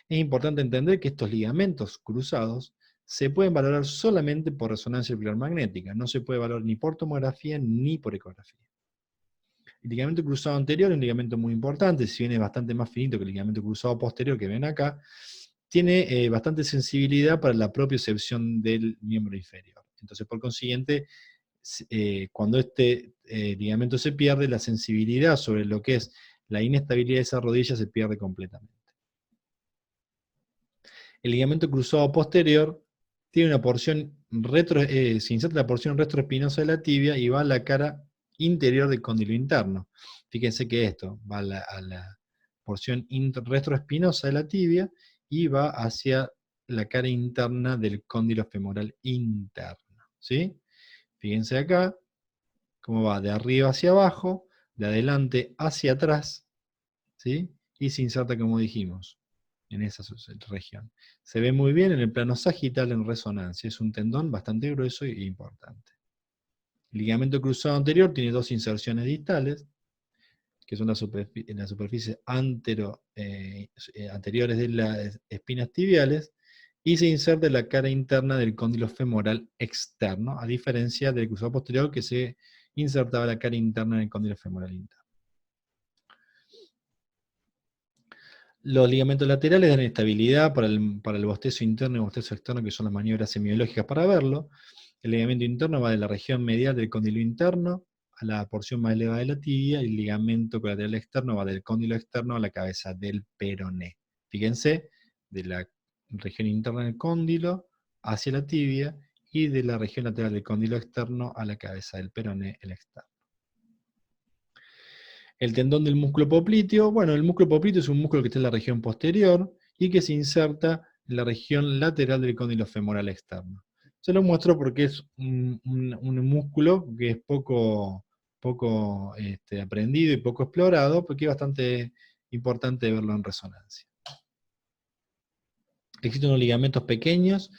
Es importante entender que estos ligamentos cruzados se pueden valorar solamente por resonancia nuclear magnética, no se puede valorar ni por tomografía ni por ecografía. El ligamento cruzado anterior es un ligamento muy importante, si bien es bastante más finito que el ligamento cruzado posterior que ven acá, tiene bastante sensibilidad para la propiocepción del miembro inferior. Entonces, por consiguiente, cuando este ligamento se pierde, la sensibilidad sobre lo que es la inestabilidad de esa rodilla se pierde completamente. El ligamento cruzado posterior tiene una porción se inserta la porción retroespinosa de la tibia y va a la cara interior del cóndilo interno. Fíjense que esto va a la porción retroespinosa de la tibia y va hacia la cara interna del cóndilo femoral interno. ¿Sí? Fíjense acá cómo va de arriba hacia abajo, de adelante hacia atrás, ¿sí? Y se inserta, como dijimos, en esa región. Se ve muy bien en el plano sagital en resonancia. Es un tendón bastante grueso e importante. El ligamento cruzado anterior tiene dos inserciones distales, que son en la superficie anteriores de las espinas tibiales, y se inserta en la cara interna del cóndilo femoral externo, a diferencia del cruzado posterior, que se insertaba en la cara interna del cóndilo femoral interno. Los ligamentos laterales dan estabilidad para el bostezo interno y el bostezo externo, que son las maniobras semiológicas para verlo. El ligamento interno va de la región medial del cóndilo interno a la porción más elevada de la tibia, y el ligamento colateral externo va del cóndilo externo a la cabeza del peroné. Fíjense, de la región interna del cóndilo hacia la tibia, y de la región lateral del cóndilo externo a la cabeza del peroné, el externo. El tendón del músculo popliteo, bueno, el músculo popliteo es un músculo que está en la región posterior y que se inserta en la región lateral del cóndilo femoral externo. Se lo muestro porque es un músculo que es poco aprendido y poco explorado, porque es bastante importante verlo en resonancia. Existen unos ligamentos pequeños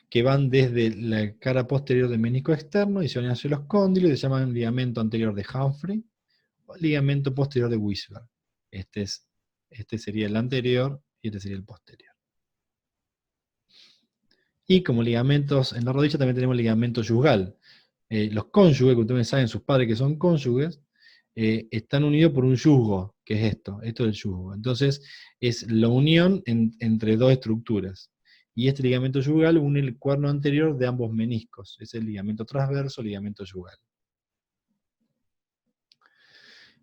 que van desde la cara posterior del menisco externo y se van hacia los cóndilos, y se llaman ligamento anterior de Humphrey o ligamento posterior de Wisberg. Este sería el anterior y este sería el posterior. Y como ligamentos en la rodilla también tenemos ligamento yugal. Los cónyuges, que ustedes saben, sus padres que son cónyuges, están unidos por un yusgo, que es esto es el yusgo. Entonces es la unión entre dos estructuras. Y este ligamento yugal une el cuerno anterior de ambos meniscos. Es el ligamento transverso, ligamento yugal.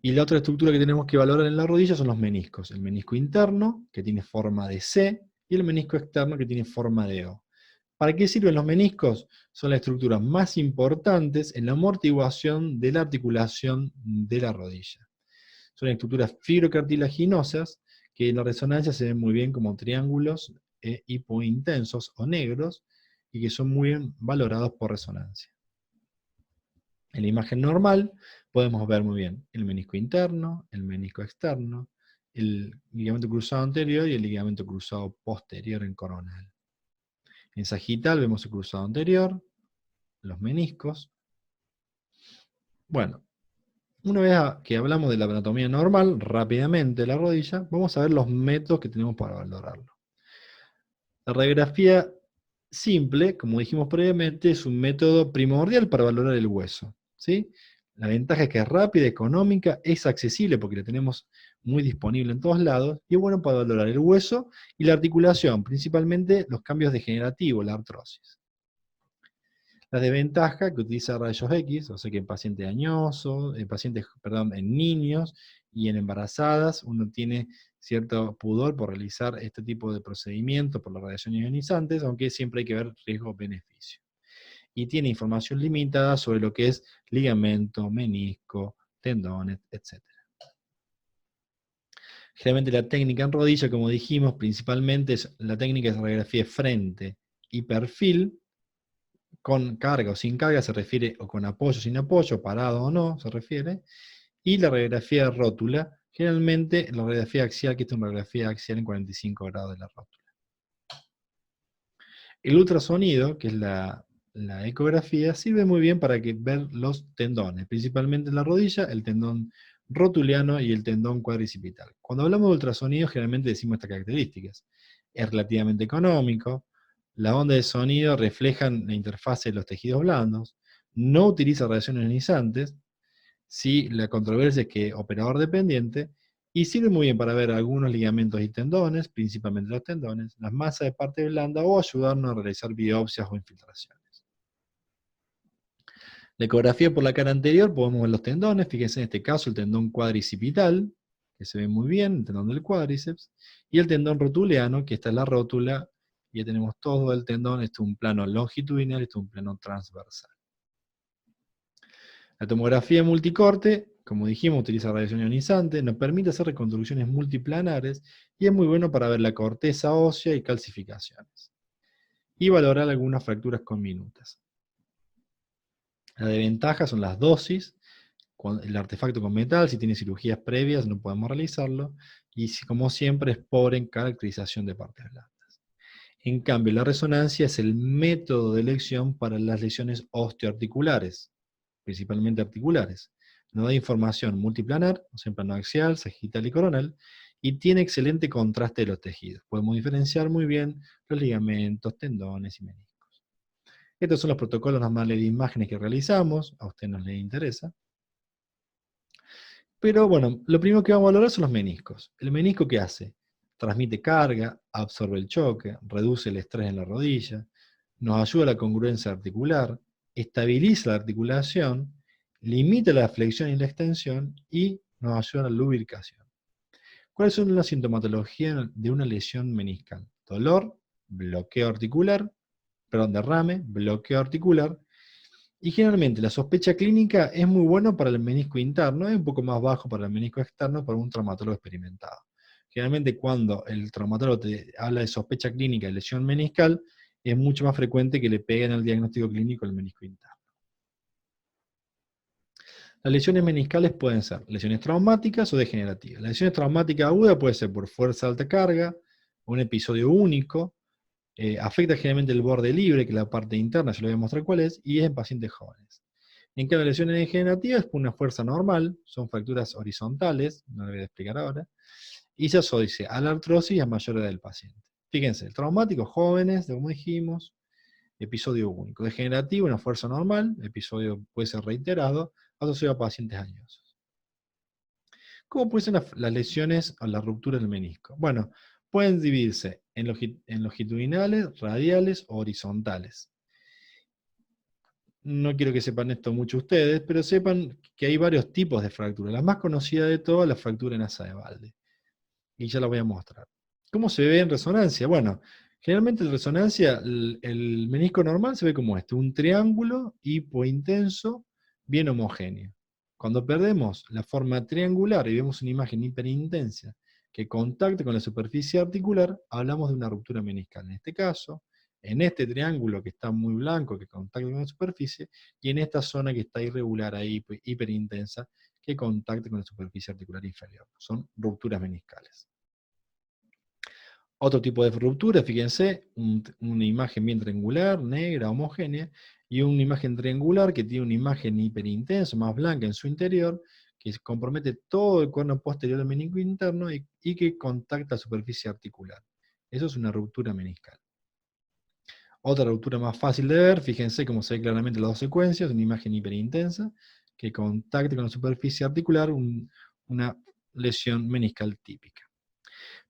Y la otra estructura que tenemos que valorar en la rodilla son los meniscos. El menisco interno, que tiene forma de C, y el menisco externo, que tiene forma de O. ¿Para qué sirven los meniscos? Son las estructuras más importantes en la amortiguación de la articulación de la rodilla. Son estructuras fibrocartilaginosas que en la resonancia se ven muy bien como triángulos hipointensos o negros, y que son muy bien valorados por resonancia. En la imagen normal podemos ver muy bien el menisco interno, el menisco externo, el ligamento cruzado anterior y el ligamento cruzado posterior en coronal. En sagital vemos el cruzado anterior, los meniscos. Bueno, Una vez que hablamos de la anatomía normal, rápidamente de la rodilla, vamos a ver los métodos que tenemos para valorarlo. La radiografía simple, como dijimos previamente, es un método primordial para valorar el hueso, ¿sí? La ventaja es que es rápida, económica, es accesible porque la tenemos muy disponible en todos lados, y es bueno para valorar el hueso y la articulación, principalmente los cambios degenerativos, la artrosis. La desventaja que utiliza rayos X, o sea que en pacientes añosos, en niños y en embarazadas, uno tiene cierto pudor por realizar este tipo de procedimientos por las radiaciones ionizantes, aunque siempre hay que ver riesgo-beneficio. Y tiene información limitada sobre lo que es ligamento, menisco, tendones, etc. Generalmente la técnica en rodilla, como dijimos, principalmente es la técnica de radiografía de frente y perfil, con carga o sin carga se refiere, o con apoyo o sin apoyo, parado o no, se refiere, y la radiografía de rótula, generalmente la radiografía axial, que es una radiografía axial en 45 grados de la rótula. El ultrasonido, que es la ecografía, sirve muy bien para ver los tendones, principalmente en la rodilla, el tendón rotuliano y el tendón cuadricipital. Cuando hablamos de ultrasonido, generalmente decimos estas características. Es relativamente económico, las ondas de sonido reflejan la interfase de los tejidos blandos, no utiliza radiaciones ionizantes, sí, la controversia es que operador dependiente, y sirve muy bien para ver algunos ligamentos y tendones, principalmente los tendones, las masas de parte blanda, o ayudarnos a realizar biopsias o infiltraciones. La ecografía por la cara anterior, podemos ver los tendones, fíjense en este caso el tendón cuadricipital, que se ve muy bien, el tendón del cuádriceps, y el tendón rotuliano, que esta es la rótula, y ya tenemos todo el tendón, esto es un plano longitudinal, esto es un plano transversal. La tomografía multicorte, como dijimos, utiliza radiación ionizante, nos permite hacer reconstrucciones multiplanares, y es muy bueno para ver la corteza ósea y calcificaciones, y valorar algunas fracturas conminutas. La desventaja son las dosis, el artefacto con metal, si tiene cirugías previas no podemos realizarlo, y como siempre es pobre en caracterización de partes blandas. En cambio, la resonancia es el método de elección para las lesiones osteoarticulares, principalmente articulares. Nos da información multiplanar, o sea, en plano axial, sagital y coronal, y tiene excelente contraste de los tejidos. Podemos diferenciar muy bien los ligamentos, tendones y meniscos. Estos son los protocolos normales de imágenes que realizamos, a usted no le interesa. Pero bueno, lo primero que vamos a valorar son los meniscos. ¿El menisco qué hace? Transmite carga, absorbe el choque, reduce el estrés en la rodilla, nos ayuda a la congruencia articular, estabiliza la articulación, limita la flexión y la extensión y nos ayuda a la lubricación. ¿Cuáles son las sintomatologías de una lesión meniscal? Dolor, bloqueo articular, derrame, bloqueo articular. Y generalmente la sospecha clínica es muy buena para el menisco interno, es un poco más bajo para el menisco externo para un traumatólogo experimentado. Generalmente cuando el traumatólogo te habla de sospecha clínica de lesión meniscal, es mucho más frecuente que le peguen al diagnóstico clínico el menisco interno. Las lesiones meniscales pueden ser lesiones traumáticas o degenerativas. La lesión traumática aguda puede ser por fuerza de alta carga, un episodio único, afecta generalmente el borde libre, que es la parte interna, yo le voy a mostrar cuál es, y es en pacientes jóvenes. En cambio, lesiones degenerativas es por una fuerza normal, son fracturas horizontales, no lo voy a explicar ahora, y se asocia a la artrosis y a mayor edad del paciente. Fíjense, el traumático, jóvenes, como dijimos, episodio único. Degenerativo, una fuerza normal, episodio puede ser reiterado, asociado a pacientes añosos. ¿Cómo pueden ser las lesiones o la ruptura del menisco? Bueno, pueden dividirse en longitudinales, radiales o horizontales. No quiero que sepan esto mucho ustedes, pero sepan que hay varios tipos de fracturas. La más conocida de todas es la fractura en asa de balde. Y ya la voy a mostrar. ¿Cómo se ve en resonancia? Bueno, generalmente en resonancia el menisco normal se ve como este, un triángulo hipointenso bien homogéneo. Cuando perdemos la forma triangular y vemos una imagen hiperintensa que contacte con la superficie articular, hablamos de una ruptura meniscal. En este caso, en este triángulo que está muy blanco, que contacta con la superficie, y en esta zona que está irregular ahí, hiperintensa, que contacte con la superficie articular inferior. Son rupturas meniscales. Otro tipo de ruptura, fíjense, una imagen bien triangular, negra, homogénea, y una imagen triangular que tiene una imagen hiperintensa, más blanca en su interior, que compromete todo el cuerno posterior del menisco interno y que contacta la superficie articular. Eso es una ruptura meniscal. Otra ruptura más fácil de ver, fíjense cómo se ve claramente las dos secuencias, una imagen hiperintensa, que contacte con la superficie articular una lesión meniscal típica.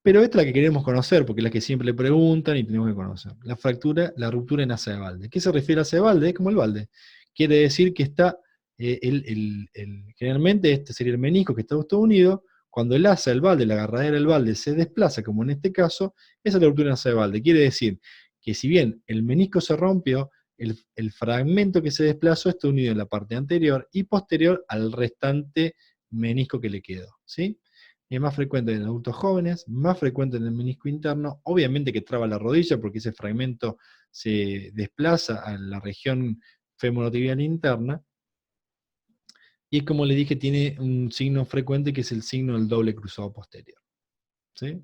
Pero esta es la que queremos conocer, porque es la que siempre le preguntan y tenemos que conocer. La ruptura en asa de balde. ¿Qué se refiere a asa de balde? Es como el balde. Quiere decir que está, generalmente este sería el menisco que está todo unido. Cuando el asa del balde, la agarradera del balde se desplaza, como en este caso, esa es la ruptura en asa de balde. Quiere decir que si bien el menisco se rompió, el fragmento que se desplazó está unido en la parte anterior y posterior al restante menisco que le quedó, ¿sí? Es más frecuente en adultos jóvenes, más frecuente en el menisco interno, obviamente que traba la rodilla porque ese fragmento se desplaza a la región femorotibial interna, y como le dije, tiene un signo frecuente que es el signo del doble cruzado posterior. ¿Sí?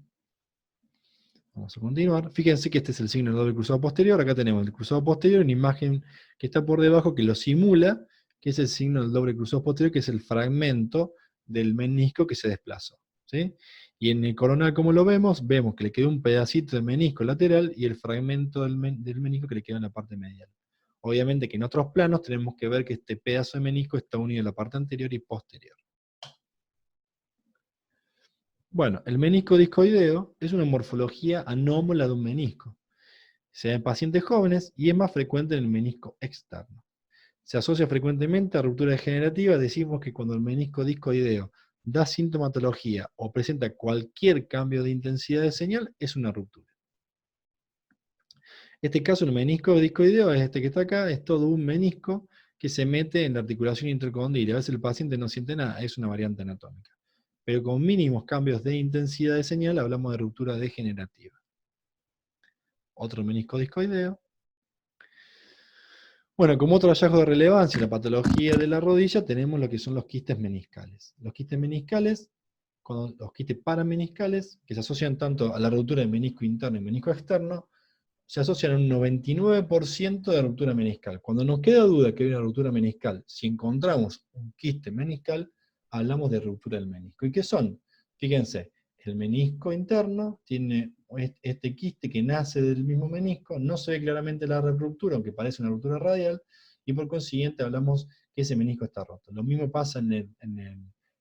Vamos a continuar. Fíjense que este es el signo del doble cruzado posterior. Acá tenemos el cruzado posterior, una imagen que está por debajo que lo simula, que es el signo del doble cruzado posterior, que es el fragmento del menisco que se desplazó. ¿Sí? Y en el coronal, como lo vemos, vemos que le quedó un pedacito de menisco lateral y el fragmento del menisco que le quedó en la parte medial. Obviamente que en otros planos tenemos que ver que este pedazo de menisco está unido en la parte anterior y posterior. Bueno, el menisco discoideo es una morfología anómala de un menisco. Se da en pacientes jóvenes y es más frecuente en el menisco externo. Se asocia frecuentemente a ruptura degenerativa. Decimos que cuando el menisco discoideo da sintomatología o presenta cualquier cambio de intensidad de señal, es una ruptura. Este caso, el menisco discoideo es este que está acá, es todo un menisco que se mete en la articulación intercondílea. A veces el paciente no siente nada, es una variante anatómica. Pero con mínimos cambios de intensidad de señal hablamos de ruptura degenerativa. Otro menisco discoideo. Bueno, como otro hallazgo de relevancia en la patología de la rodilla, tenemos lo que son los quistes meniscales. Los quistes meniscales, los quistes parameniscales, que se asocian tanto a la ruptura del menisco interno y menisco externo, se asocian a un 99% de ruptura meniscal. Cuando nos queda duda que hay una ruptura meniscal, si encontramos un quiste meniscal, hablamos de ruptura del menisco. ¿Y qué son? Fíjense, el menisco interno tiene este quiste que nace del mismo menisco, no se ve claramente la ruptura, aunque parece una ruptura radial, y por consiguiente hablamos que ese menisco está roto. Lo mismo pasa en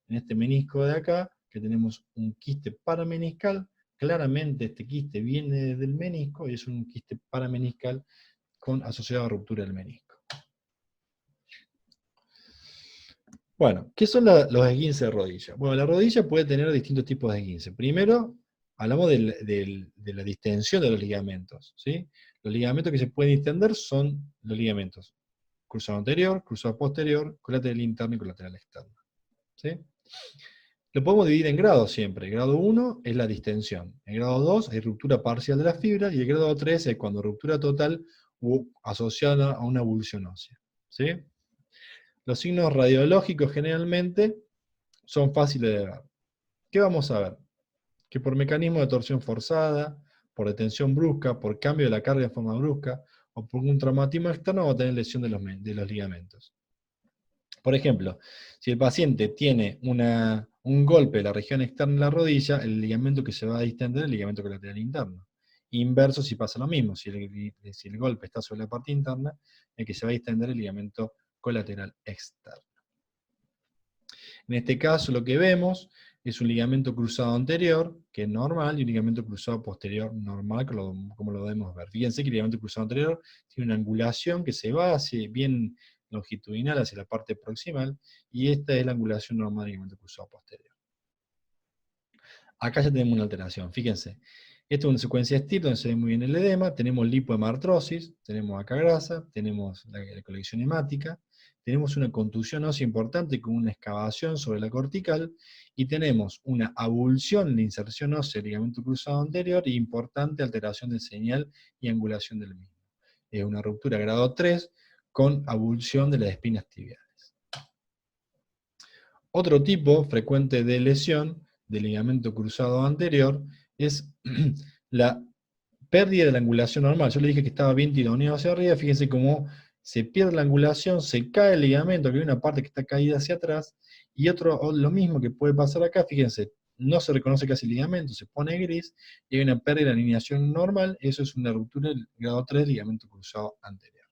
este menisco de acá, que tenemos un quiste parameniscal. Claramente este quiste viene del menisco y es un quiste parameniscal asociado a ruptura del menisco. Bueno, ¿qué son los esguinces de rodilla? Bueno, la rodilla puede tener distintos tipos de esguince. Primero, hablamos de la distensión de los ligamentos, ¿sí? Los ligamentos que se pueden distender son los ligamentos cruzado anterior, cruzado posterior, colateral interno y colateral externo, ¿sí? Lo podemos dividir en grados siempre. El grado 1 es la distensión. El grado 2 es ruptura parcial de la fibra. Y el grado 3 es cuando ruptura total asociada a una avulsión ósea. ¿Sí? Los signos radiológicos generalmente son fáciles de ver. ¿Qué vamos a ver? Que por mecanismo de torsión forzada, por detención brusca, por cambio de la carga de forma brusca, o por un traumatismo externo, vamos a tener lesión de los ligamentos. Por ejemplo, si el paciente tiene un golpe de la región externa de la rodilla, el ligamento que se va a distender es el ligamento colateral interno. Inverso si pasa lo mismo, si el golpe está sobre la parte interna, el que se va a distender es el ligamento colateral externo. En este caso lo que vemos es un ligamento cruzado anterior, que es normal, y un ligamento cruzado posterior normal, como lo debemos ver. Fíjense que el ligamento cruzado anterior tiene una angulación que se va hacia bien longitudinal hacia la parte proximal, y esta es la angulación normal del ligamento cruzado posterior. Acá ya tenemos una alteración, fíjense. Esto es una secuencia de STIR donde se ve muy bien el edema, tenemos lipohemartrosis, tenemos acá grasa, tenemos la colección hemática, tenemos una contusión ósea importante con una excavación sobre la cortical, y tenemos una avulsión en la inserción ósea del ligamento cruzado anterior e importante alteración de señal y angulación del mismo. Es una ruptura grado 3 con avulsión de las espinas tibiales. Otro tipo frecuente de lesión del ligamento cruzado anterior es la pérdida de la angulación normal. Yo le dije que estaba bien tironeado hacia arriba, fíjense cómo se pierde la angulación, se cae el ligamento, que hay una parte que está caída hacia atrás, y lo mismo que puede pasar acá, fíjense, no se reconoce casi el ligamento, se pone gris, y hay una pérdida de alineación normal, eso es una ruptura del grado 3 del ligamento cruzado anterior.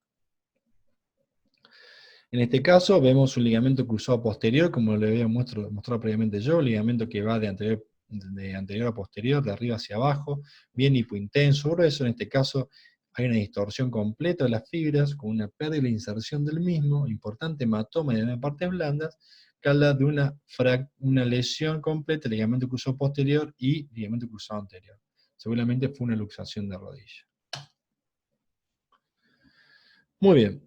En este caso vemos un ligamento cruzado posterior, como le había mostrado previamente yo, ligamento que va de anterior a posterior, de arriba hacia abajo, bien hipointenso, grueso. En este caso hay una distorsión completa de las fibras, con una pérdida e inserción del mismo, importante hematoma en las partes blandas, que habla de una lesión completa del ligamento cruzado posterior y ligamento cruzado anterior. Seguramente fue una luxación de rodilla. Muy bien.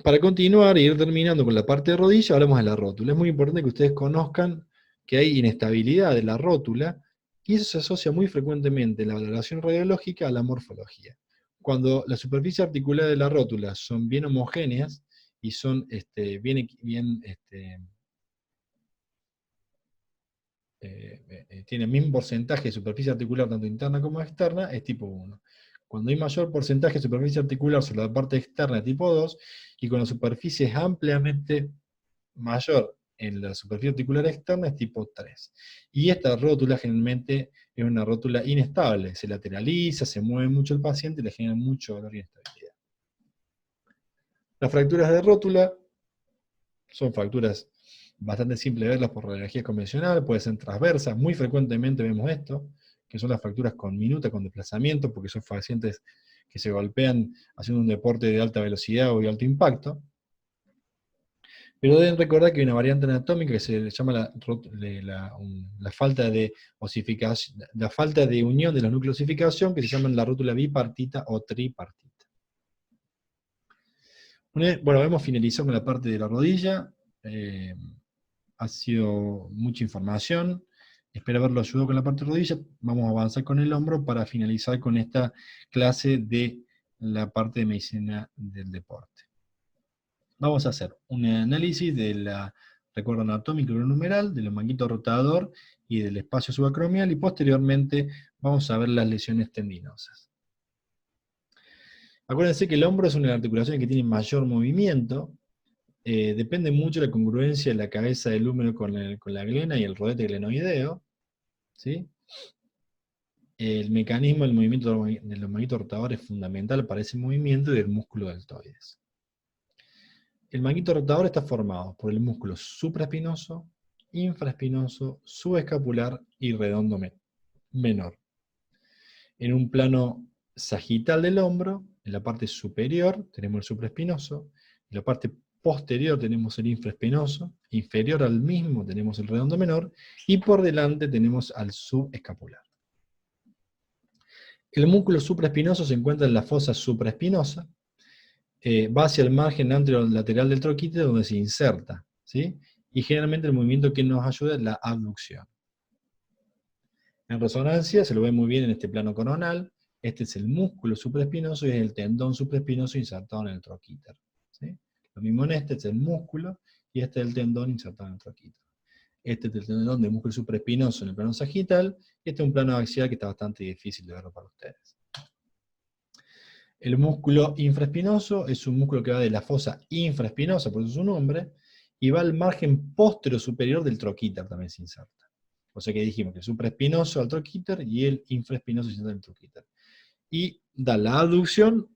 Para continuar e ir terminando con la parte de rodilla, hablamos de la rótula. Es muy importante que ustedes conozcan que hay inestabilidad de la rótula, y eso se asocia muy frecuentemente en la valoración radiológica a la morfología. Cuando las superficies articulares de la rótula son bien homogéneas y son tienen el mismo porcentaje de superficie articular tanto interna como externa, es tipo 1. Cuando hay mayor porcentaje de superficie articular sobre la parte externa es tipo 2, y con la superficie es ampliamente mayor en la superficie articular externa es tipo 3. Y esta rótula generalmente es una rótula inestable, se lateraliza, se mueve mucho el paciente y le genera mucho dolor y inestabilidad. Las fracturas de rótula son fracturas bastante simples de verlas por radiología convencional, pueden ser transversas, muy frecuentemente vemos esto, que son las fracturas con minuta, con desplazamiento, porque son pacientes que se golpean haciendo un deporte de alta velocidad o de alto impacto. Pero deben recordar que hay una variante anatómica que se llama la falta de osificación, la falta de unión de los núcleos de osificación, que se llama la rótula bipartita o tripartita. Bueno, hemos finalizado con la parte de la rodilla. Ha sido mucha información. Espero haberlo ayudado con la parte de rodilla. Vamos a avanzar con el hombro para finalizar con esta clase de la parte de medicina del deporte. Vamos a hacer un análisis del recuerdo anatómico numeral, del manguito rotador y del espacio subacromial, y posteriormente vamos a ver las lesiones tendinosas. Acuérdense que el hombro es una de las articulaciones que tiene mayor movimiento. Depende mucho de la congruencia de la cabeza del húmero con la glena y el rodete glenoideo, ¿sí? El mecanismo del movimiento de los manguitos rotadores es fundamental para ese movimiento y del músculo deltoides. El manguito rotador está formado por el músculo supraespinoso, infraespinoso, subescapular y redondo menor. En un plano sagital del hombro, en la parte superior tenemos el supraespinoso, en la parte posterior tenemos el infraespinoso, inferior al mismo tenemos el redondo menor, y por delante tenemos al subescapular. El músculo supraespinoso se encuentra en la fosa supraespinosa, va hacia el margen anterolateral del troquíter donde se inserta, ¿sí? Y generalmente el movimiento que nos ayuda es la abducción. En resonancia se lo ve muy bien en este plano coronal. Este es el músculo supraespinoso y es el tendón supraespinoso insertado en el troquíter, ¿sí? Lo mismo en este es el músculo y este es el tendón insertado en el troquíter. Este es el tendón del músculo supraespinoso en el plano sagital, y este es un plano axial que está bastante difícil de verlo para ustedes. El músculo infraespinoso es un músculo que va de la fosa infraespinosa, por eso es su nombre, y va al margen posterior superior del troquíter, también se inserta. O sea que dijimos que el supraespinoso al troquíter y el infraespinoso se inserta en el troquíter. Y da la abducción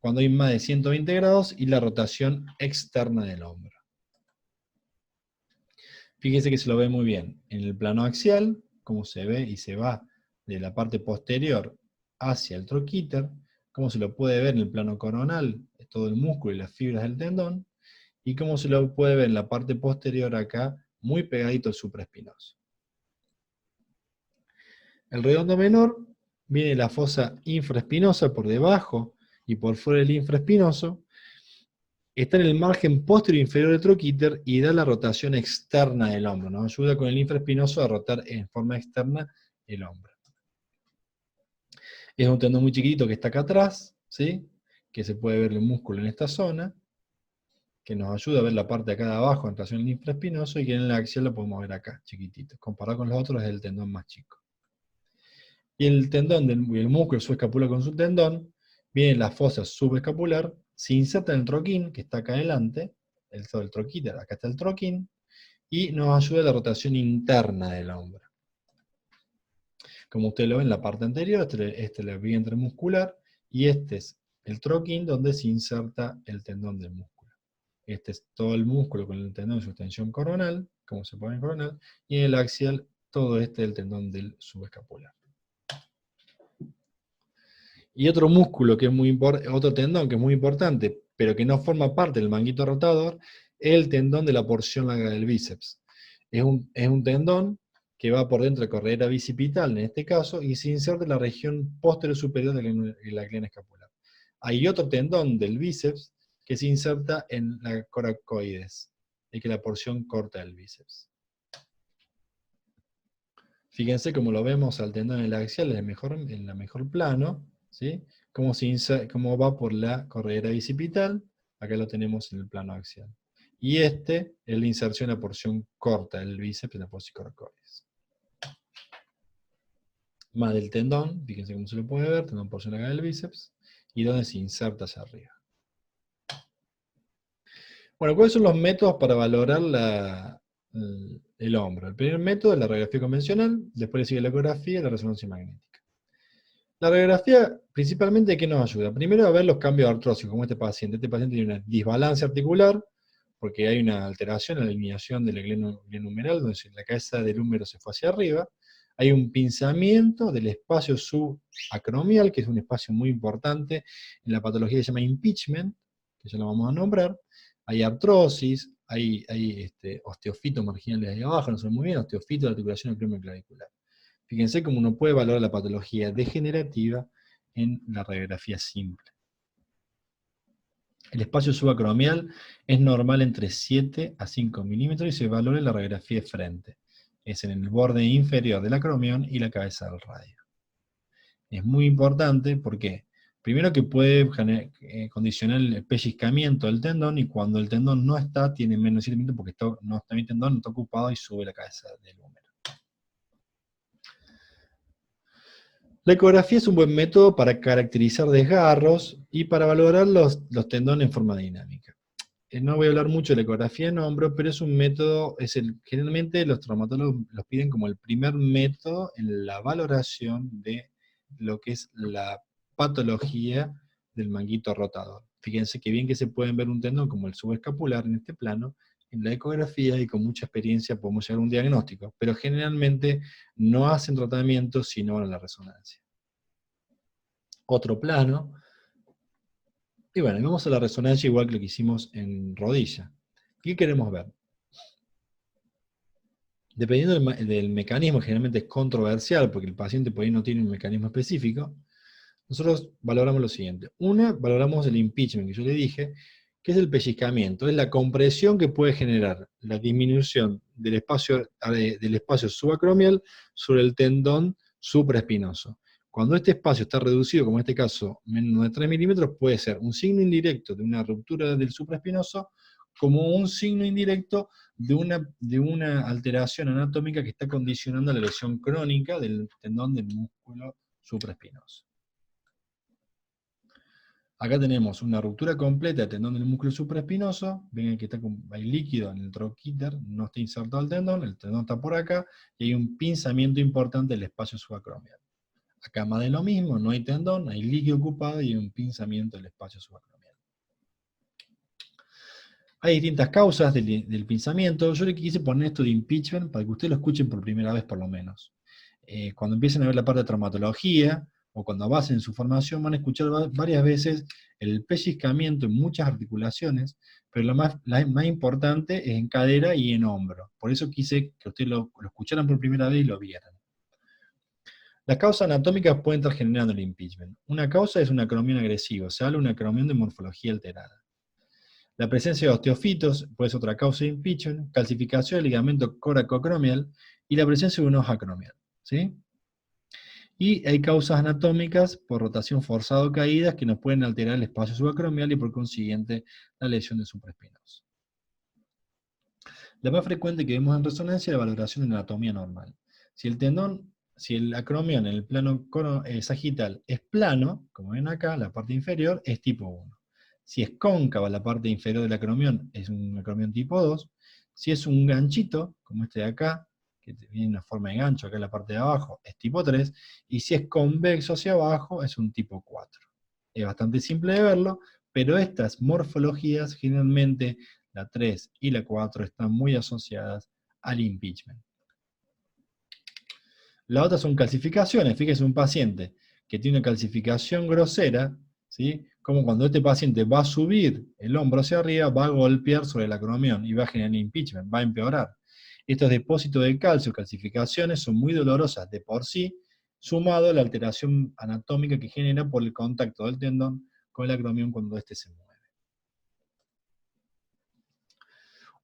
cuando hay más de 120 grados y la rotación externa del hombro. Fíjense que se lo ve muy bien en el plano axial, como se ve y se va de la parte posterior hacia el troquíter, como se lo puede ver en el plano coronal, todo el músculo y las fibras del tendón, y como se lo puede ver en la parte posterior acá, muy pegadito al supraespinoso. El redondo menor viene de la fosa infraespinosa por debajo y por fuera del infraespinoso, está en el margen posterior inferior del troquíter y da la rotación externa del hombro, ¿no? Ayuda con el infraespinoso a rotar en forma externa el hombro. Es un tendón muy chiquitito que está acá atrás, ¿sí? Que se puede ver el músculo en esta zona, que nos ayuda a ver la parte de acá de abajo en relación al infraespinoso, y que en la axial lo podemos ver acá, chiquitito. Comparado con los otros es el tendón más chico. Y el tendón y el músculo subescapular con su tendón, viene la fosa subescapular, se inserta en el troquín, que está acá adelante, el troquíter, acá está el troquín, y nos ayuda a la rotación interna del hombro. Como usted lo ve en la parte anterior, este es el vientre muscular, y este es el troquín donde se inserta el tendón del músculo. Este es todo el músculo con el tendón de su extensión coronal, como se pone en coronal, y en el axial todo este es el tendón del subescapular. Y otro músculo que es muy importante, otro tendón que es muy importante, pero que no forma parte del manguito rotador, es el tendón de la porción larga del bíceps. Es un tendón que va por dentro de la corredera bicipital, en este caso, y se inserta en la región posterior superior de la glena escapular. Hay otro tendón del bíceps que se inserta en la coracoides, que es la porción corta del bíceps. Fíjense cómo lo vemos al tendón en el axial en la mejor plano, ¿sí? Cómo va por la corredera bicipital, acá lo tenemos en el plano axial. Y este es la inserción en la porción corta del bíceps, en la porción coracoides. Más del tendón, fíjense cómo se lo puede ver, tendón porción acá del bíceps, y donde se inserta hacia arriba. Bueno, ¿cuáles son los métodos para valorar el hombro? El primer método es la radiografía convencional, después le sigue la ecografía y la resonancia magnética. La radiografía, principalmente, ¿qué nos ayuda? Primero a ver los cambios de artrosis, como este paciente. Este paciente tiene una disbalancia articular, porque hay una alteración en la alineación del glenohumeral, donde la cabeza del húmero se fue hacia arriba. Hay un pinzamiento del espacio subacromial, que es un espacio muy importante en la patología que se llama impeachment, que ya lo vamos a nombrar. Hay artrosis, hay osteofitos marginales ahí abajo, no sé muy bien, osteofitos de articulación acromioclavicular. Fíjense cómo uno puede valorar la patología degenerativa en la radiografía simple. El espacio subacromial es normal entre 7 a 5 milímetros y se valora en la radiografía de frente. Es en el borde inferior del acromión y la cabeza del radio. Es muy importante porque, primero que puede condicionar el pellizcamiento del tendón, y cuando el tendón no está, tiene menos 7 milímetros porque no está mi tendón, no está ocupado y sube la cabeza del húmero. La ecografía es un buen método para caracterizar desgarros y para valorar los tendones en forma dinámica. No voy a hablar mucho de la ecografía en hombro, pero es un método, generalmente los traumatólogos los piden como el primer método en la valoración de lo que es la patología del manguito rotador. Fíjense que bien que se pueden ver un tendón como el subescapular en este plano, en la ecografía, y con mucha experiencia podemos llegar a un diagnóstico, pero generalmente no hacen tratamiento sino a la resonancia. Otro plano, y bueno, vamos a la resonancia igual que lo que hicimos en rodilla. ¿Qué queremos ver? Dependiendo del mecanismo, generalmente es controversial, porque el paciente por ahí no tiene un mecanismo específico, nosotros valoramos lo siguiente. Una, valoramos el impeachment, que yo le dije, que es el pellizcamiento, es la compresión que puede generar la disminución del espacio subacromial sobre el tendón supraespinoso. Cuando este espacio está reducido, como en este caso, menos de 3 milímetros, puede ser un signo indirecto de una ruptura del supraespinoso, como un signo indirecto de una alteración anatómica que está condicionando la lesión crónica del tendón del músculo supraespinoso. Acá tenemos una ruptura completa del tendón del músculo supraespinoso. Ven que hay líquido en el troquíter, no está insertado el tendón está por acá, y hay un pinzamiento importante del espacio subacromial. Acá más de lo mismo, no hay tendón, hay líquido ocupado y hay un pinzamiento del espacio subacromial. Hay distintas causas del pinzamiento. Yo le quise poner esto de impeachment para que ustedes lo escuchen por primera vez por lo menos. Cuando empiecen a ver la parte de traumatología, o cuando avancen su formación, van a escuchar varias veces el pellizcamiento en muchas articulaciones, pero la más importante es en cadera y en hombro. Por eso quise que ustedes lo escucharan por primera vez y lo vieran. Las causas anatómicas pueden estar generando el impeachment. Una causa es un acromión agresivo, se habla de un acromión de morfología alterada. La presencia de osteofitos puede ser otra causa de impeachment, calcificación del ligamento coracoacromial y la presencia de un ojo acromial, ¿sí? Y hay causas anatómicas por rotación forzada o caídas que nos pueden alterar el espacio subacromial y por consiguiente la lesión del supraespinoso. La más frecuente que vemos en resonancia es la valoración de anatomía normal. Si el acromión en el plano sagital es plano, como ven acá, la parte inferior, es tipo 1. Si es cóncava la parte inferior del acromión, es un acromión tipo 2. Si es un ganchito, como este de acá, que tiene una forma de gancho acá en la parte de abajo, es tipo 3. Y si es convexo hacia abajo, es un tipo 4. Es bastante simple de verlo, pero estas morfologías, generalmente la 3 y la 4, están muy asociadas al impeachment. La otra son calcificaciones. Fíjese, un paciente que tiene una calcificación grosera, ¿sí? Como cuando este paciente va a subir el hombro hacia arriba, va a golpear sobre el acromión y va a generar impeachment, va a empeorar. Estos depósitos de calcio, calcificaciones, son muy dolorosas de por sí, sumado a la alteración anatómica que genera por el contacto del tendón con el acromión cuando éste se mueve.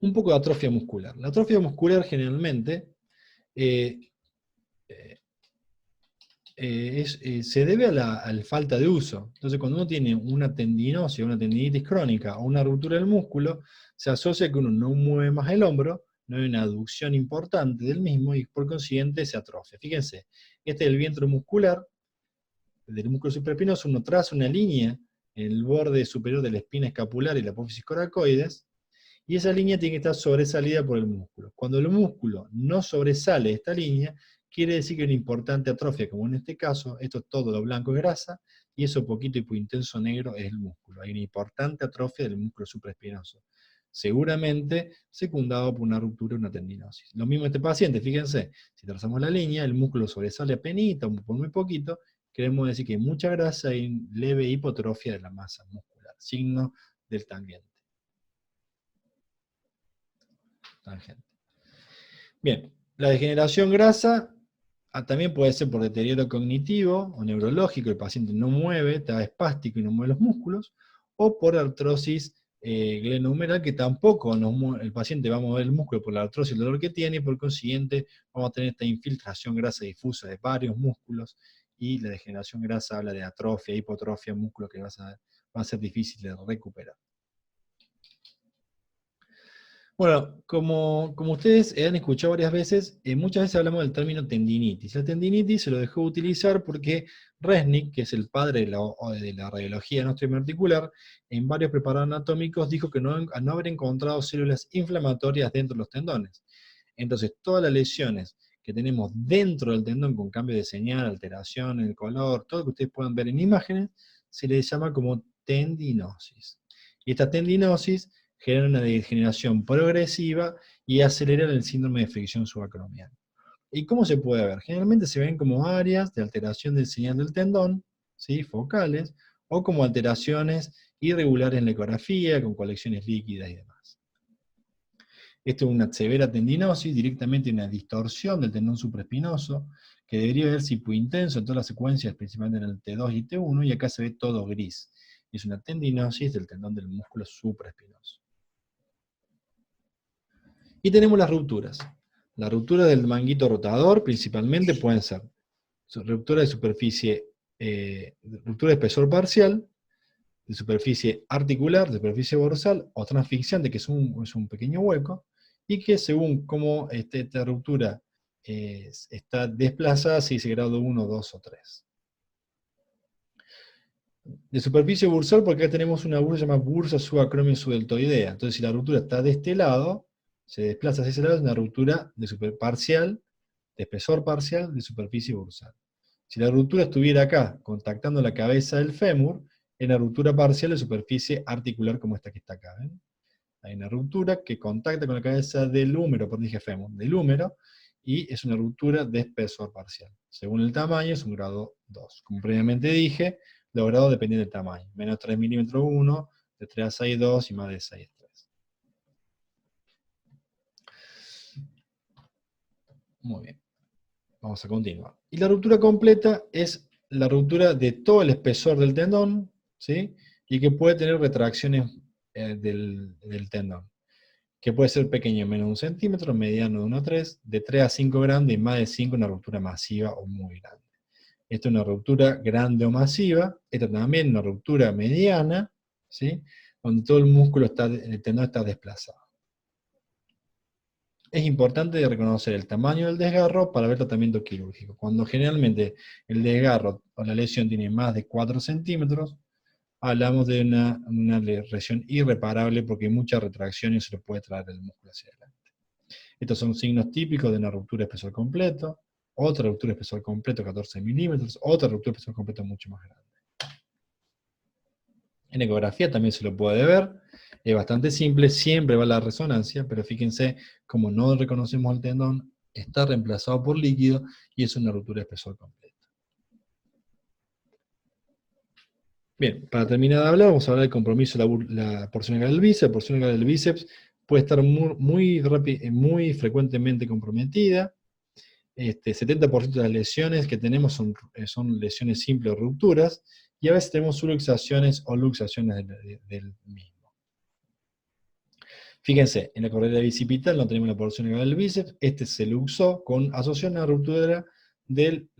Un poco de atrofia muscular. La atrofia muscular generalmente eh, se debe a la falta de uso. Entonces, cuando uno tiene una tendinosis, una tendinitis crónica o una ruptura del músculo, se asocia que uno no mueve más el hombro, no hay una aducción importante del mismo y por consiguiente se atrofia. Fíjense, este es el vientre muscular, del músculo supraespinoso, uno traza una línea en el borde superior de la espina escapular y la apófisis coracoides, y esa línea tiene que estar sobresalida por el músculo. Cuando el músculo no sobresale esta línea, quiere decir que hay una importante atrofia, como en este caso, esto todo lo blanco es grasa, y eso poquito y intenso negro es el músculo. Hay una importante atrofia del músculo supraespinoso, seguramente secundado por una ruptura o una tendinosis. Lo mismo este paciente, fíjense, si trazamos la línea, el músculo sobresale apenas, por muy poquito, queremos decir que hay mucha grasa y leve hipotrofia de la masa muscular, signo del tangente. Bien, la degeneración grasa también puede ser por deterioro cognitivo o neurológico, el paciente no mueve, está espástico y no mueve los músculos, o por artrosis glenohumeral, que tampoco el paciente va a mover el músculo por la artrosis y el dolor que tiene, y por consiguiente vamos a tener esta infiltración grasa difusa de varios músculos, y la degeneración grasa habla de atrofia, hipotrofia, músculo que va a ser difícil de recuperar. Bueno, como ustedes han escuchado varias veces, muchas veces hablamos del término tendinitis. La tendinitis se lo dejó de utilizar porque Resnick, que es el padre de la radiología articular, en varios preparados anatómicos dijo que al no haber encontrado células inflamatorias dentro de los tendones. Entonces, todas las lesiones que tenemos dentro del tendón con cambio de señal, alteración en el color, todo lo que ustedes puedan ver en imágenes, se les llama como tendinosis. Y esta tendinosis genera una degeneración progresiva y acelera el síndrome de fricción subacromial. ¿Y cómo se puede ver? Generalmente se ven como áreas de alteración del señal del tendón, ¿sí? Focales, o como alteraciones irregulares en la ecografía, con colecciones líquidas y demás. Esto es una severa tendinosis, directamente una distorsión del tendón supraespinoso, que debería verse hipointenso en todas las secuencias, principalmente en el T2 y T1, y acá se ve todo gris. Es una tendinosis del tendón del músculo supraespinoso. Y tenemos las rupturas. La ruptura del manguito rotador principalmente pueden ser ruptura de superficie, ruptura de espesor parcial, de superficie articular, de superficie dorsal, o transfixiante, que es un pequeño hueco, y que según cómo esta ruptura está desplazada, se dice grado 1, 2 o 3. De superficie bursal, porque acá tenemos una bursa llamada bursa subacromio subdeltoidea. Entonces, si la ruptura está de este lado, se desplaza hacia ese lado, es una ruptura parcial, de espesor parcial, de superficie bursal. Si la ruptura estuviera acá, contactando la cabeza del fémur, es una ruptura parcial de superficie articular como esta que está acá. ¿Ven? Hay una ruptura que contacta con la cabeza del húmero, por dije fémur, del húmero, y es una ruptura de espesor parcial. Según el tamaño, es un grado 2. Como previamente dije, los grados dependen del tamaño. Menos 3 milímetros 1, de 3 a 6, 2, y más de 6, 3. Muy bien. Vamos a continuar. Y la ruptura completa es la ruptura de todo el espesor del tendón, ¿sí? Y que puede tener retracciones del tendón, que puede ser pequeño, menos de 1 centímetro, mediano de 1 a 3, de 3 a 5 grandes, y más de 5 una ruptura masiva o muy grande. Esta es una ruptura grande o masiva, esta también una ruptura mediana, ¿sí? Donde todo el músculo el tendón está desplazado. Es importante reconocer el tamaño del desgarro para ver tratamiento quirúrgico. Cuando generalmente el desgarro o la lesión tiene más de 4 centímetros, hablamos de una lesión irreparable porque mucha retracción y se lo puede traer el músculo hacia adelante. Estos son signos típicos de una ruptura espesor completo, otra ruptura espesor completo 14 milímetros, otra ruptura espesor completo mucho más grande. En ecografía también se lo puede ver, es bastante simple, siempre va la resonancia, pero fíjense, como no reconocemos el tendón, está reemplazado por líquido y es una ruptura espesor completo. Bien, para terminar de hablar, vamos a hablar del compromiso de la porción axial del bíceps. La porción axial del bíceps puede estar muy frecuentemente comprometida. 70% de las lesiones que tenemos son lesiones simples o rupturas, y a veces tenemos subluxaciones o luxaciones del mismo. Fíjense, en la correa bicipital no tenemos la porción axial del bíceps, este se luxó con asociación a la ruptura del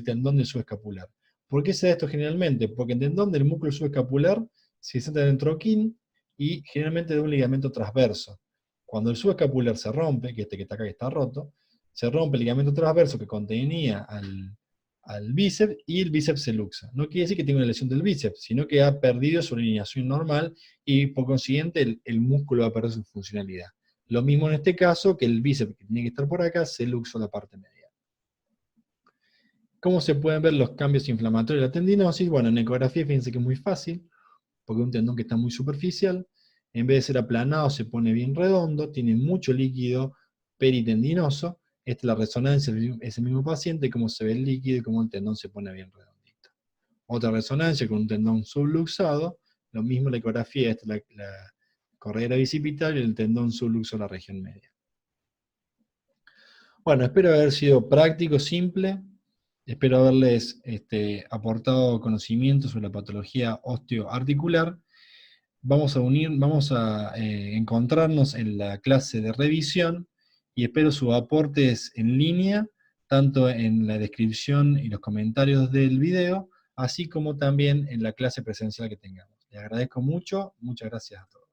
tendón del subescapular. ¿Por qué se da esto generalmente? Porque el tendón del músculo subescapular se centra en el troquín y generalmente de un ligamento transverso. Cuando el subescapular se rompe, que este que está acá que está roto, se rompe el ligamento transverso que contenía al bíceps y el bíceps se luxa. No quiere decir que tenga una lesión del bíceps, sino que ha perdido su alineación normal y por consiguiente el músculo va a perder su funcionalidad. Lo mismo en este caso, que el bíceps que tiene que estar por acá se luxó la parte media. ¿Cómo se pueden ver los cambios inflamatorios de la tendinosis? Bueno, en ecografía fíjense que es muy fácil, porque es un tendón que está muy superficial, en vez de ser aplanado se pone bien redondo, tiene mucho líquido peritendinoso. Esta es la resonancia de ese mismo paciente, cómo se ve el líquido y cómo el tendón se pone bien redondito. Otra resonancia con un tendón subluxado, lo mismo la ecografía, esta es la correa bicipital y el tendón subluxo en la región media. Bueno, espero haber sido práctico, simple. Espero haberles aportado conocimientos sobre la patología osteoarticular. Vamos a encontrarnos en la clase de revisión y espero sus aportes en línea, tanto en la descripción y los comentarios del video, así como también en la clase presencial que tengamos. Les agradezco mucho, muchas gracias a todos.